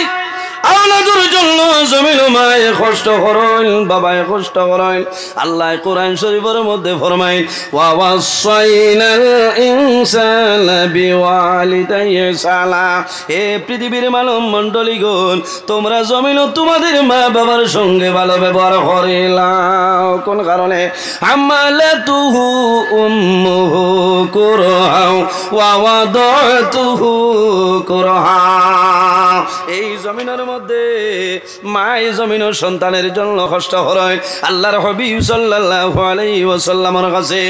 আওলাদের জন্য জমিন মায়ে কষ্ট করেন বাবায় কষ্ট করেন। আল্লাহ কোরআন শরীফের মধ্যে ফরমায় ওয়া ওয়াসাইনাল ইনসানা বিওয়ালিদাইহি ইহসানা। হে পৃথিবীর মানব মণ্ডলীগণ তোমরা জমিন তোমাদের মা বাবার সঙ্গে ভালো ব্যবহার করিলাও। কোন কারণে হামালাতুহু উম্মুহু কুরহা ওয়া ওয়াদাতুহু কুরহা। এই জমিনের মধ্যে মায় জমিনের সন্তানের জন্য কষ্ট করেন। আল্লাহর হাবিব সাল্লাল্লাহু আলাইহি ওয়াসাল্লামের কাছে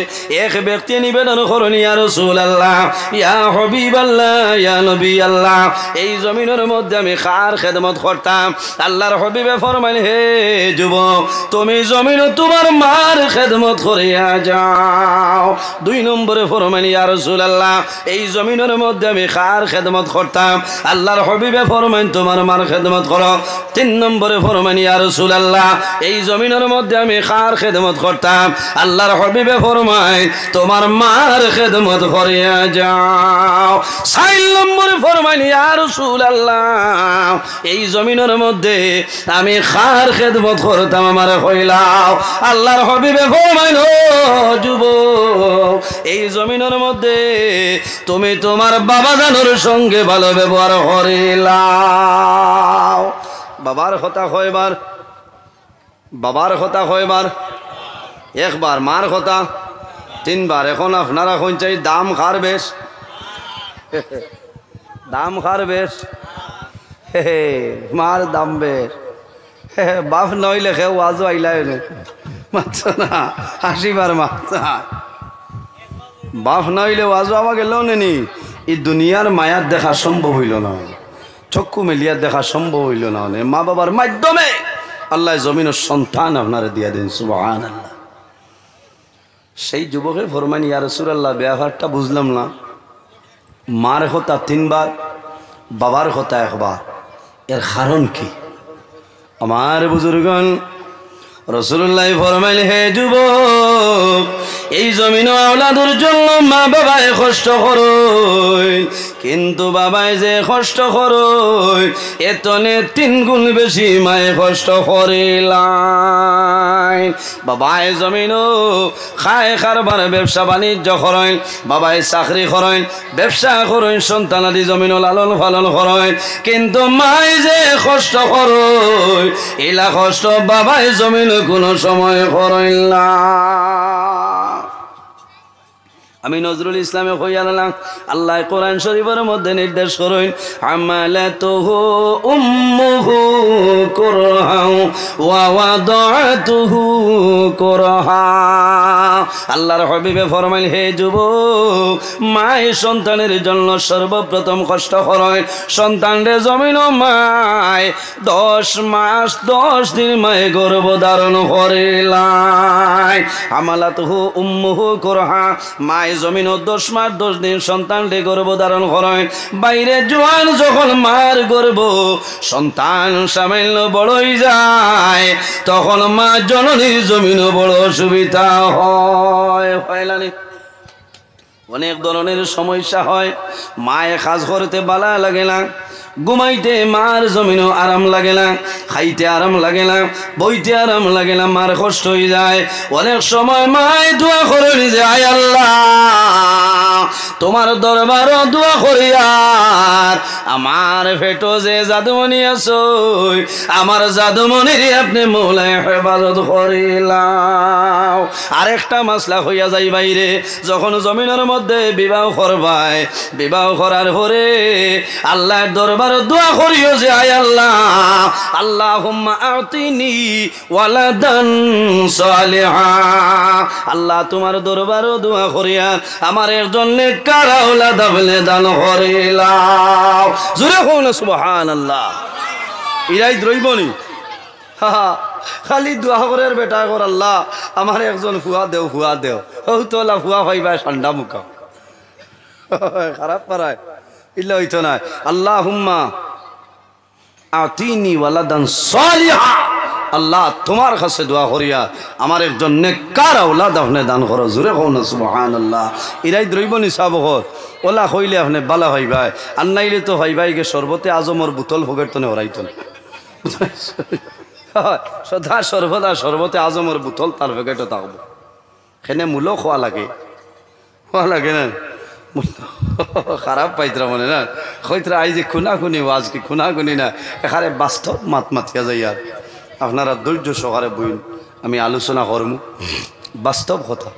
এক ব্যক্তি নিবেদন করেন ইয়া রাসূলুল্লাহ ইয়া হাবিবাল্লাহ ইয়া নবী আল্লাহ এই জমিনের মধ্যে আমি কার খেদমত করতাম? আল্লাহর হাবিবে ফরমাইলেন হে যুবক তুমি জমিনে তোমার মার খেদমত করিয়া যাও। 2 নম্বরে ফরমাইলেন ইয়া রাসূলুল্লাহ এই জমিনের মধ্যে আমি কার খেদমত করতাম? আল্লাহর হাবিবে ফরমাইলেন তোমার মার খেদমত করো। 3 নম্বরে ফরমান ইয়া রাসূলুল্লাহ এই জমিনের মধ্যে আমি কার খেদমত করতাম? আল্লাহর হাবিবে ফরমায় তোমার মার খেদমত করিয়া যাও। 4 নম্বরে ফরমান ইয়া রাসূলুল্লাহ এই জমিনের মধ্যে আমি কার খেদমত করতাম আমার কইলাও। আল্লাহর হাবিবে ফরমায় ও যুবক এই জমিনের মধ্যে তুমি তোমার বাবা জানোর সঙ্গে ভালো ব্যবহার করিলাও। বাবার কথা কয়বার? বাবার কথা কয়বার? একবার। মার কথা 3 বার। এখন আপনারা কোন চাই দাম খার বেশ দাম খার বেশ মার দাম বেশ বাপ নইলে খেয়ে আজও আইলাই মাত্র না, হাসিবার মাত্রা বাপ না হইলে ওয়াজ বাবা গেলেও নেনি এই দুনিয়ার মায়ার দেখা সম্ভব হইল না, চক্ষু মেলিয়ার দেখা সম্ভব হইল না। মা বাবার মাধ্যমে আল্লাহ জমিনের সন্তান আপনারা দিয়া দেন, সুবহানাল্লাহ। সেই যুবকের ফরমান, ইয়া রাসূলুল্লাহ ব্যাপারটা বুঝলাম না, মার কথা 3 বার, বাবার কথা 1 বার, এর কারণ কি? আমার বুজুর্গণ রাসূলুল্লাহ ফরমাইল, হে যুবক, এই জমিন আওলাদের জন্য মা বাবায় কষ্ট করই, কিন্তু বাবায় যে কষ্ট করই এতনে 3 গুণ বেশি মায়ে কষ্ট করিলাই। বাবায় জমিনও খায় কারবার ব্যবসা বাণিজ্য করেন, বাবায় চাকরি করেন, ব্যবসা করেন, সন্তানাদি জমিনও লালন পালন করেন, কিন্তু মায় যে কষ্ট করই এলা কষ্ট বাবায় জমিন কোনো সময় করেন না। আমি নজরুল ইসলামে কইয়ালাম, আল্লাহ কোরআন শরীফের মধ্যে নির্দেশ করেন, হামালাতুহু উম্মুহু কুরহা ওয়া ওয়াদাতুহু কুরহা। আল্লাহর হাবিবে ফরমাইল, হে যুবক, মায় সন্তানের জন্য সর্বপ্রথম কষ্ট করেন। সন্তানরে জমিন মায় 10 মাস 10 দিন মায়ে গর্ভ ধারণ করিলাই। হামালাতুহু উম্মুহু কুরহা, মায় জমিন 10 মাস 10 দিন সন্তানকে গর্ভ ধারণ করেন। বাইরে জোয়ান যখন মার গর্ভ সন্তান সামান্য বড়ই যায়, তখন মা জননীর জমিন বড় অসুবিধা হয়। অনেক ধরনের সমস্যা হয়। মায়ে কাজ করতে বালা লাগে না, ঘুমাইতে মার জমিনও আরাম লাগে না, খাইতে আরাম লাগে না, বইতে আরাম লাগে না, মার কষ্ট হয়ে যায়। অনেক সময় মায় দোয়া করে যে, আয় আল্লাহ, তোমার দরবার দোয়া করি, আর আমার পেটো যে জাদুমণি আছো, আমার জাদুমণির আপনি মৌলায় হেফাজত করিলাম। আরেকটা মাসলা হইয়া যাই বাইরে, যখন জমিনের মধ্যে বিবাহ করবাই, বিবাহ করার পরে আল্লাহর দরবার দোয়া করিও যে, আয় আল্লাহ, আল্লাহুম্মা আতিনি ওয়ালাদান সালিহা। আল্লাহ তোমার দরবার দোয়া করিয়া আমার একজন নেককার আওলাদ আপনি দান করিলাও। জোরে কও সুবহানাল্লাহ। ইরাই দ্রইবনি খালি দোয়া করার বেটা কর, আল্লাহ আমার একজন ফুয়া দেও, ফুয়া দেও, ও তোলা ফুয়া ভাইবা ঠান্ডা মুখা খারাপ পারায় ইল্লা হইতো না। আল্লাহুম্মা আতিনি ওয়ালাদান সালিহা, আল্লাহ তোমার কাছে দোয়া করিয়া আমার একজন নেককার আওলাদ আপনি দান করো। জোরে কও না সুবহানাল্লাহ। ইরাই দ্রইবনি সাবকর ওলা কইলে আপনি বালা হইবাই, আর নাইলে তো হইবাই গে শরবতে আজমর বোতল ভোগের তনে হরাইতো না। সদা সর্বদা শরবতে আজমর বোতল তার ভোগেটও থাকবো। সেনে মূলো খোয়া লাগে, খোয়া লাগে না, খারাপ পাইতরা মনে না কইতরা আই যে খুনা খুনি ওয়াজ কি খুনা খুনি না, এখানে বাস্তব মাত মাতিয়া যাই। আর আপনারা ধৈর্য সহকারে বইন, আমি আলোচনা করব বাস্তব কথা।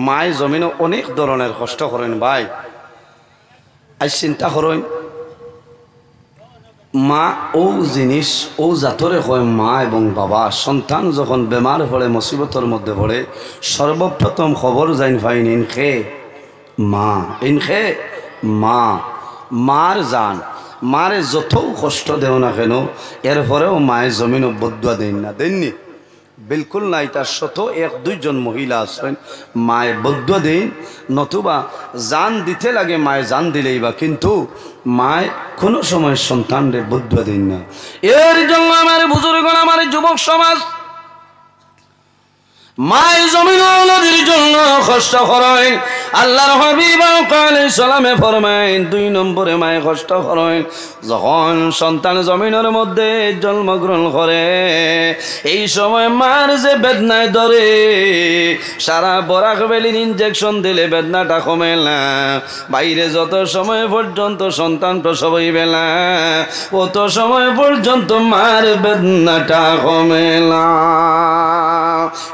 মায় জমিনে অনেক ধরনের কষ্ট করেন ভাই। আজ চিন্তা করেন, মা ও জিনিস ও জাতরে হয় মা এবং বাবা। সন্তান যখন বেমার পড়ে, মুসিবতের মধ্যে পড়ে, সর্বপ্রথম খবর যাইন ফাইন ইনখে মা, ইনখে মা, মার জান। মারে যত কষ্ট দেও না কেন, এরপরেও মায়ের জমিনও বদুয়া দেন না, দেননি বিলকুল নাই। তার শত 1-2 জন মহিলা আছেন মায়ে বদুয়া দেন, নতুবা জান দিতে লাগে, মায়ে জান দিলেই বা, কিন্তু মায় কোনো সময় সন্তানরে বদুয়া দেন না। এর জন্য আমার বুজুর্গ, আমার যুবক সমাজ মায়ের জমিন নদীর জন্য কষ্ট করেন। আল্লাহর হাবিব আলাইহিস সালামে ফরমায়েন, 2 নম্বরে মায়ে কষ্ট করেন যখন সন্তান জমিনের মধ্যে জন্মগ্রহণ করে। এই সময় মার যে বেদনায় ধরে, সারা বরাক বেলির ইনজেকশন দিলে বেদনাটা কমে না। বাইরে যত সময় পর্যন্ত সন্তান প্রসব হইবে না, অত সময় পর্যন্ত মার বেদনাটা কমে না।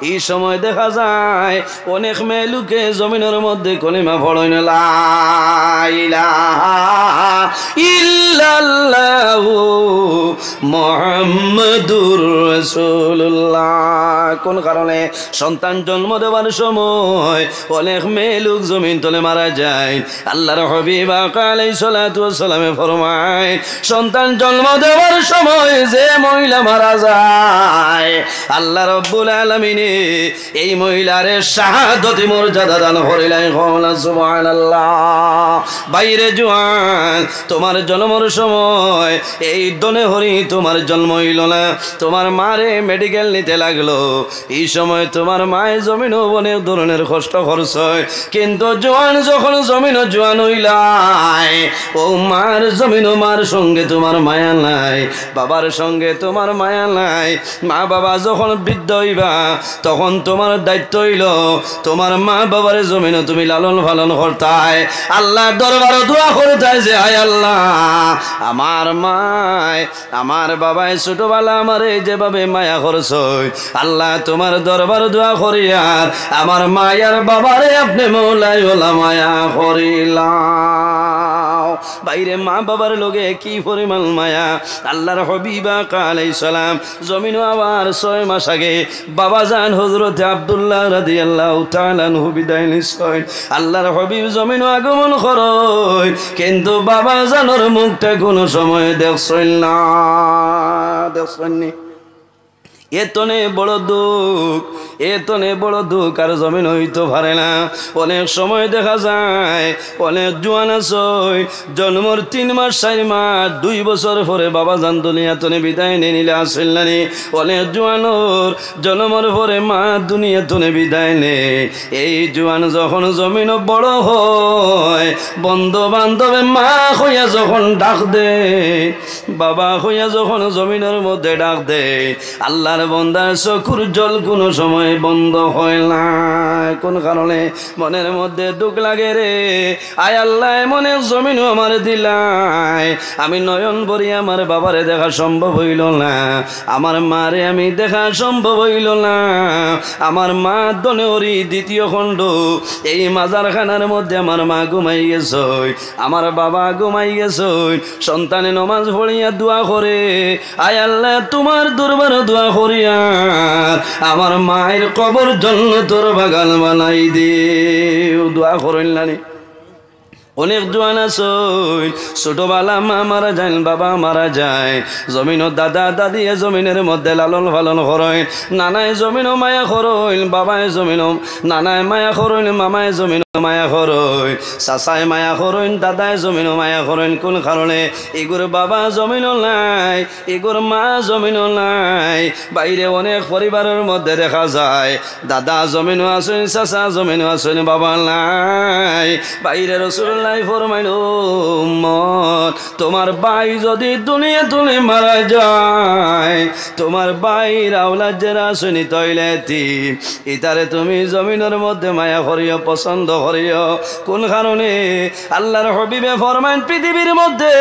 এই সময় দেখা যায় অনেক মেয়ে লোকে জমিনের মধ্যে কলিমা পড়েন, লা ইলাহা ইল্লাল্লাহু মুহাম্মাদুর রাসূলুল্লাহ। কোন কারণে? সন্তান জন্ম দেওয়ার সময় অনেক মেয়ে লোক জমিন তলে মারা যায়। আল্লাহর হাবিব আলাইহিস সালাতু ওয়াস সালামে ফরমায়, সন্তান জন্ম দেওয়ার সময় যে মহিলা মারা যায়, আল্লাহ রাব্বুল আলামিন এই মহিলারে শাহাদাতি মর্যাদা দান করিলেন। সুবহানাল্লাহ। বাইরে জওয়ান, তোমার জন্মের সময় এই দনে হরি তোমার জন্ম হইল না, তোমার মারে মেডিকেল নিতে লাগলো। এই সময় তোমার মায়ের জমিন অনেক ধরনের কষ্ট খরচ হয়, কিন্তু জওয়ান যখন জমিন জওয়ান হইলাই, ও মার জমিন মার সঙ্গে তোমার মায়া নাই, বাবার সঙ্গে তোমার মায়া নাই। মা বাবা যখন বৃদ্ধ হইবা তখন তোমার দায়িত্ব হইল তোমার মা বাবার জমিন তুমি লালন পালন করতাই। আল্লাহ দরবার দোয়া করতাই যে হায় আল্লাহ, আমার মায় আমার বাবায় ছোটবেলা আমারে যেভাবে মায়া করছ, আল্লাহ তোমার দরবার দোয়া করি আর আমার মায়ার বাবারে আপনি মৌলাই ওলা মায়া করিলাম। বাইরে মা বাবার লোকে কি পরিমাণ মায়া। আল্লাহর হাবিব আলাইহিস সালাম জমিন আবার 6 মাস আগে বাবা জান হযরত আব্দুল্লাহ রাদিয়াল্লাহু তাআলা আনহু বিদায় নিছেন। আল্লাহর হাবিব জমিন আগমন করয়, কিন্তু বাবা জানোর মুখটা কোনো সময় দেখছেন না, দেখছেননি। এতনে বড় দুঃখ, এতনে বড় দুঃখ আর জমিন হইতে পারে না। অনেক সময় দেখা যায় অনেক জোয়ান আছে জন্মর 3 মাস 4 মাস 2 বছর পরে বাবা জান দুনিয়াতনে বিদায় নিয়ে নিলে আসেন না। অনেক জোয়ানোর জন্মর পরে মা দুনিয়াতনে বিদায় নে। এই জোয়ান যখন জমিন বড় হয়, বন্ধু বান্ধবে মা হইয়া যখন ডাক দে, বাবা হইয়া যখন জমিনের মধ্যে ডাক দে, আল্লাহ বন্দার চকুর জল কোনো সময় বন্ধ হয় না। কোন কারণে? মনের মধ্যে দুঃখ লাগে রে, আয় আল্লাহ মনে জমিন আমার দিলাই, আমি নয়ন ভরি আমার বাবারে দেখা সম্ভব হইল না, আমার মারে আমি দেখা সম্ভব হইল না। আমার মা দনেওরি 2য় খণ্ড এই মাজারখানার মধ্যে আমার মা ঘুমাই গেছ, আমার বাবা ঘুমাই গেছ। সন্তানে নমাজ পড়িয়া দোয়া করে, আয় আল্লাহ তোমার দরবার দোয়া করিয়া আমার মায়ের কবর জান্নাতের বাগান বানাই দিও। দোয়া করেন না? অনেক জোয়ান আছে ছোটবেলা মা মারা যায়, বাবা মারা যায়, জমিন দাদা দাদি জমিনের মধ্যে লালন পালন করেন, নানায় জমিন মায়া করেন, বাবায় জমিন নানায় মায়া করেন, মামায় জমিন মায়া করেন, চাচায় মায়া করেন, দাদায় জমিন মায়া করেন। কোন কারণে? এগুর বাবা জমিন নাই, এগুর মা জমিন নাই। বাইরে অনেক পরিবারের মধ্যে দেখা যায় দাদা জমিনও আছেন, চাচা জমিনও আছেন, বাবা নাই। বাইরে রাসূলুল্লাহ ফরমাইল, তোমার ভাই যদি দুনিয়া তুলে মারা যায়, তোমার ভাইয়ের আওলাদ যারা শুনি তৈলেতি, ইতারে তুমি জমিনের মধ্যে মায়া করিও, পছন্দ করিও। কোন কারণে? আল্লাহর হাবিবে ফরমান, পৃথিবীর মধ্যে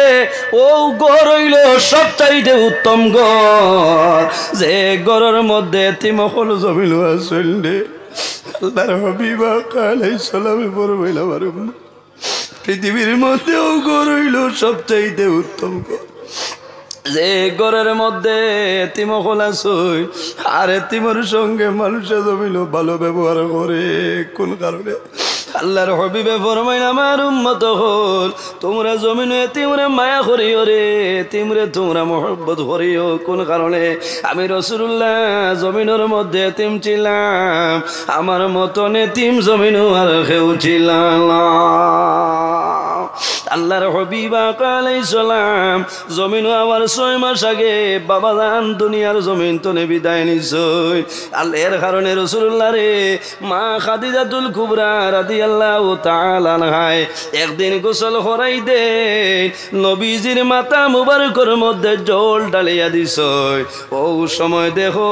ও ঘর হইল সবচাইতে উত্তম ঘর, যে ঘরের মধ্যে তিমকল জমিল আসেন রে। আল্লাহর হাবিব আলাইহিস সালামে ফরমাইল, আমার পৃথিবীর মধ্যেও ঘর হইল সবচাইতে উত্তম ঘর, যে ঘরের মধ্যে এতিম খোলাছই আর এতিমের সঙ্গে মানুষের জমিল ভালো ব্যবহার করে। কোন কারণে? আল্লাহর হাবিবে ফরমাইন, আমার উম্মত হল তোমরা জমিনে এতিমরে মায়া করিও রে, এতিমরে তোমরা মহব্বত করিও। কোন কারণে? আমি রাসূলুল্লাহ জমিনের মধ্যে এতিম ছিলাম, আমার মতন এতিম জমিনও আর কেউ ছিল না। আল্লাহর হাবিব আলাইহিস সালাম জমিন আমার 6 মাস আগে বাবা জান দুনিয়ার জমিন তনে বিদায় নিছই। এর কারণে রাসূলুল্লাহ রে মা খাদিজাতুল কুবরা রাদিয়াল্লাহু তাআলা আনহা একদিন গোসল করাই দে, নবীজির মাথা মুবারকের মধ্যে জল ঢালিয়া দিছই। ও সময় দেখো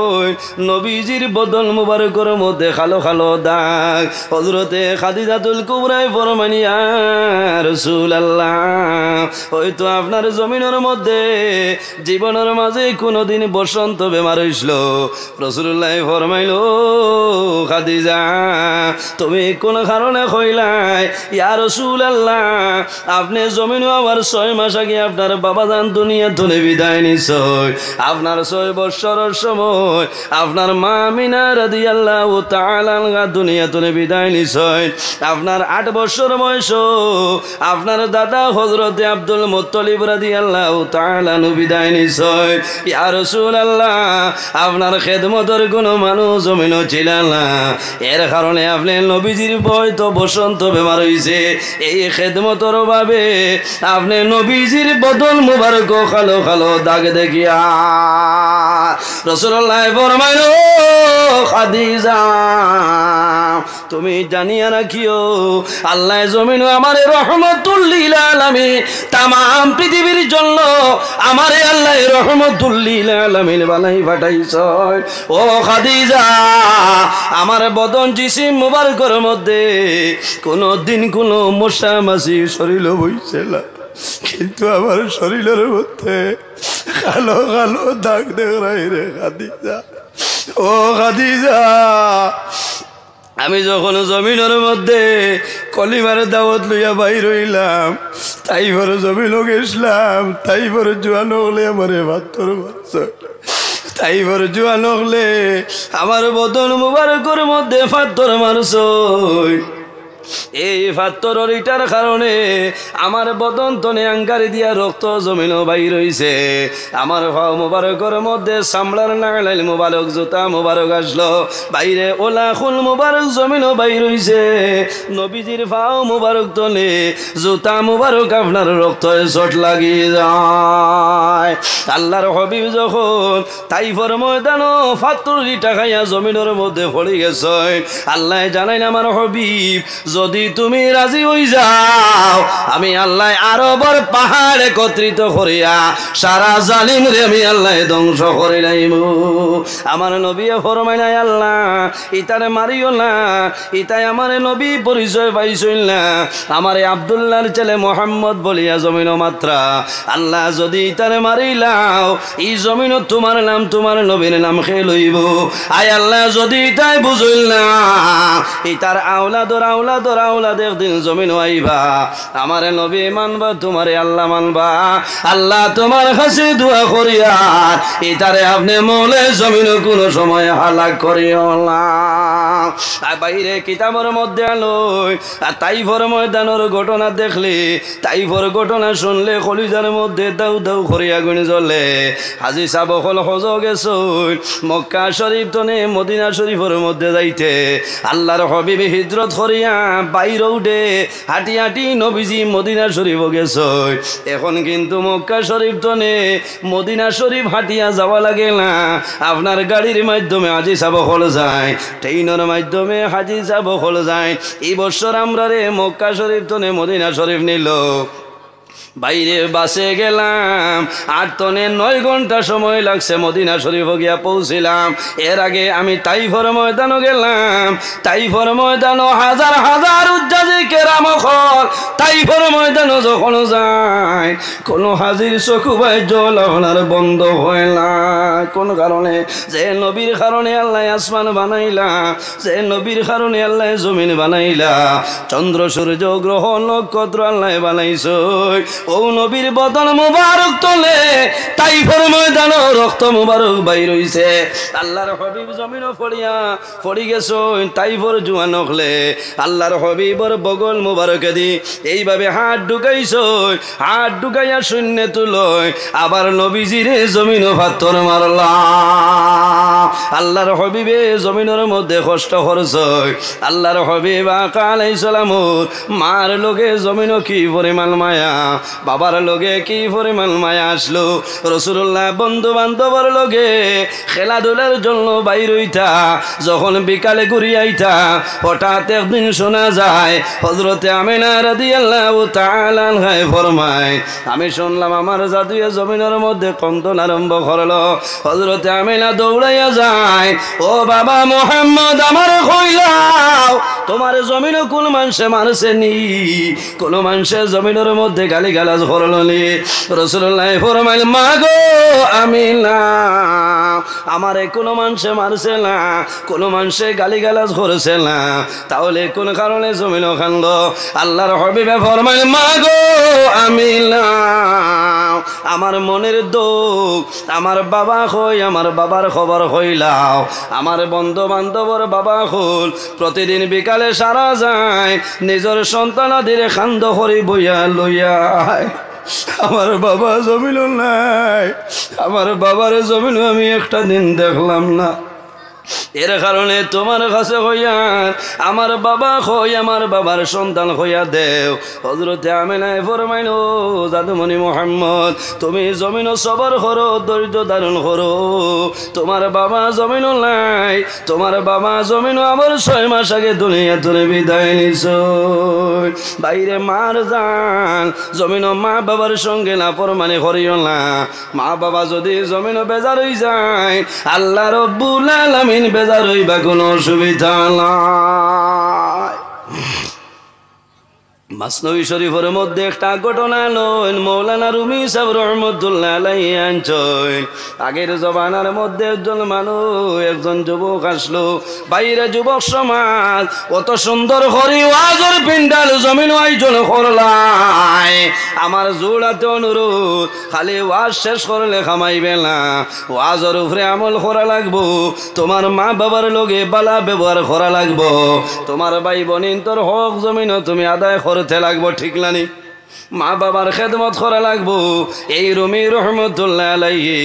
নবীজির বদন মুবারকের মধ্যে কালো কালো দাগ। হযরতে খাদিজাতুল কুবরা ফরমানিয়া রাসূলুল্লাহ রাসূলুল্লাহ হয়তো আপনার জমিনের মধ্যে জীবনের মাঝে কোনোদিন বসন্ত বেমার হইছিল রাসূলুল্লাহ ফরমাইল খাদিজা তুমি কোন কারণে কইলাই ইয়া রাসূলুল্লাহ আপনি জমিনে আবার 6 মাস আগে আপনার বাবা জান দুনিয়া থেকে বিদায় নিছে আপনার 6 বছরের সময় আপনার মা আমিনা রাদিয়াল্লাহু তাআলা আনহা দুনিয়া থেকে বিদায় নিছে আপনার 8 বছর বয়স আপনার দাদা হযরত আব্দুল মুত্তালিব রাদিয়াল্লাহু তাআলা আনহু বিদায় নিছে ইয়া রাসূলুল্লাহ আপনার খেদমতের কোনো মানুষ জমিনে ছিল না এর কারণে আপনি নবীজির ভয় তো বসন্ত বেমার হইছে এই খেদমতের ভাবে আপনি নবীজির বদন মুবারক খালো খালো দাগ দেখিয়া রাসূলুল্লাহ ফরমাইল খাদিজা তুমি জানিয়া রাখিও আল্লাহ জমিন আমারে রহমতুল লিল আলামিন तमाम পৃথিবীর জন্য আমারে আল্লাহ রহমতুল লিল আলামিন বানাই পাঠাইছে ও খাদিজা আমার বদন জিসিম মুবারকের মধ্যে কোনো দিন কোনো মশা মাছি শরীর বইছে না কিন্তু আমার শরীরের মধ্যে কালো কালো দাগ দেখাই রে খাদিজা ও খাদিজা আমি যখন জমিনের মধ্যে কলিমার দাওয়াত লইয়া বাইর হইলাম তাই বড় জমিনও গেছিলাম তাই বড় জোয়ান হলে আমারে ভাতর মারছ তাই বড় জোয়ান হলে আমার বদন মুবারকের মধ্যে ফাতর মারছ এই ফাতরের ইটার কারণে আমার বদন তনে আঙ্গারি দিয়া রক্ত জমিন বাইর হইছে আমার পাও মুবারকের মধ্যে সামলার নাগালাইল মুবারক জুতা মুবারক আসলো বাইরে ওলা খুল মুবারক জমিন বাইর হইছে নবীজির পাও মুবারক তনে জুতা মুবারক আপনার রক্তের চোট লাগিয়ে যায় আল্লাহর হাবিব যখন তাইফের ময়দানও ফাতর ইটা খাইয়া জমিনের মধ্যে পড়ে গেছে আল্লাহ জানাইন আমার হাবিব যদি তুমি রাজি হই যাও আমি আল্লাহ আরবের পাহাড় একত্রিত করিয়া সারা জালিম রে আমি আল্লাহ ধ্বংস করে লাইব আমার নবী ফরমাইনা আল্লাহ ইতারে মারিও না ইতাই আমার নবী পরিচয় পাইছইল না আমারে আব্দুল্লাহর ছেলে মোহাম্মদ বলিয়া জমিন মাত্রা আল্লাহ যদি ইতারে মারিলাও এই জমিন তোমার নাম তোমার নবীর নাম খেয়ে লইব আয় আল্লাহ যদি ইতাই বুঝইল না ইতার আওলাদর আওলাদ একদিন জমিন আইবা আমারে নবী মানবা তোমারে আল্লাহ মানবা আল্লাহ তোমার কাছে দোয়া করিয়া ইতারে আপনি মৌলে জমিন কোন সময় হালাক করিও না বাইরে কিতাবের মধ্যে আলোয় তাইফের ময়দানের ঘটনা দেখলে তাইফের ঘটনা শুনলে কলিজার মধ্যে দাউ দাউ করিয়া গুণ জ্বলে হাজি সাহেব হল হজ গেছে মক্কা শরীফ তনে মদিনা শরীফের মধ্যে যাইতে আল্লাহর হাবিব হিজরত করিয়া বাইরে উঠে হাঁটি হাঁটি নবীজি মদিনা শরীফ গেছে এখন কিন্তু মক্কা শরীফ তনে মদিনা শরীফ হাঁটিয়া যাওয়া লাগে না আপনার গাড়ির মাধ্যমে হাজি সাহেব হল যায় ট্রেনের মাধ্যমে হাজি সাহেব হল যায় এই বছর আমরা রে মক্কা শরীফ তনে মদিনা শরীফ নিল বাইরে বাসে গেলাম 8 তনে 9 ঘন্টা সময় লাগছে মদিনা শরীফ গিয়া পৌঁছিলাম এর আগে আমি তাইফের ময়দানও গেলাম তাইফের ময়দানও হাজার হাজার উজ্জাজি কেরাম খল তাইফের ময়দানও যখন যায় কোন হাজির চকু বাই জল আপনার বন্ধ হয় না কোন কারণে যে নবীর কারণে আল্লাহ আসমান বানাইলা যে নবীর কারণে আল্লাহ জমিন বানাইলা চন্দ্র সূর্য গ্রহ নক্ষত্র আল্লাহ বানাইছে ও নবীর বদন মুবারক তলে তাইফের ময়দান রক্ত মুবারক বাইর হইছে আল্লাহর হাবিব জমিন পড়ি গেছে তাইফের জুয়ান হলে আল্লাহর হাবিবর বগল মুবারকে দি এইভাবে হাত ঢুকাইছে হাত ঢুকাইয়া শূন্য তুলয় আবার নবীজিরে জমিন পাথর মারলা আল্লাহর হাবিবে জমিনের মধ্যে কষ্ট করছে আল্লাহর হাবিব আকা আলাইহিস সালাম মার লোকে জমিন কি পরিমাণ মায়া বাবার লগে কি পরিমাণ মায়া আসলো। রাসূলুল্লাহ বন্ধু বান্ধবর লগে খেলাধুলার জন্য বাইর হইতা, যখন বিকালে ঘুরি আইতা হঠাৎ একদিন শোনা যায় হযরতে আমিনা রাদিয়াল্লাহু তাআলা আনহা ফরমায়, আমি শুনলাম আমার জাদুয়ে জমিনের মধ্যে কন্দন আরম্ভ করলো। হযরতে আমিনা দৌড়াইয়া যায়, ও বাবা মুহাম্মদ আমার কইলাও তোমার জমিনও কোন মানুষে মারছে নি, কোন মানুষের জমিনের মধ্যে গালি গালাজ করলো নি? রাসূলুল্লাহ ফরমাইল, মা গো আমিনা আমারে কোনো মানুষে মারছে না, কোনো মানুষে গালি গালাজ করেছে না, তাহলে কোন কারণে জমিন খান্দ? আল্লাহর হাবিবে ফরমাইল, মা গো আমিনা আমার মনের দুঃখ আমার বাবা কই, আমার বাবার খবর হইলাও। আমার বন্ধু বান্ধবর বাবা হল প্রতিদিন বিকালে সারা যায় নিজের সন্তানাদের খান্দ হরি বইয়া লইয়া। আমার বাবা জমিন নাই, আমার বাবার জমিন আমি একটা দিন দেখলাম না। এর কারণে তোমার কাছে হইয়া আমার বাবা হই, আমার বাবার সন্তান হইয়া দেও। হযরতে আমিনা ফরমাইল, জাদুমণি মুহাম্মদ তুমি জমিন সবর করো, ধৈর্য ধারণ করো। তোমার বাবা জমিন নাই, তোমার বাবা জমিন আমার 6 মাস আগে দুনিয়া তুলে বিদায় নিছ। বাইরে মার যান জমিন মা বাবার সঙ্গে না ফরমানি করিও না। মা বাবা যদি জমিন বেজার হই যায় আল্লাহ রব্বুল আলামিন বেজার হইবা কোনো অসুবিধা নাই। মাসনবী শরীফের মধ্যে একটা ঘটনা লইন মৌলানা রুমি সাহেব রহমতুল্লাহ আলাইহি আনছেন। আগের জমানার মধ্যে একজন যুবক আসলো, বাইরে যুবক সমাজ কত সুন্দর হরি ওয়াজের পিন্ডাল জমিন আয়োজন করলাই। আমার জোড়াতে অনুরোধ, খালি ওয়াজ শেষ করলে খামাইবে না, ওয়াজের উপরে আমল করা লাগবো। তোমার মা বাবার লগে বালা ব্যবহার করা লাগবো। তোমার ভাই বোনিন তোর হক জমিন তুমি আদায় করতে লাগবো, ঠিক নানি? মা বাবার খেদমত করা লাগবো। এই রুমি রহমতুল্লাহ আলাইহি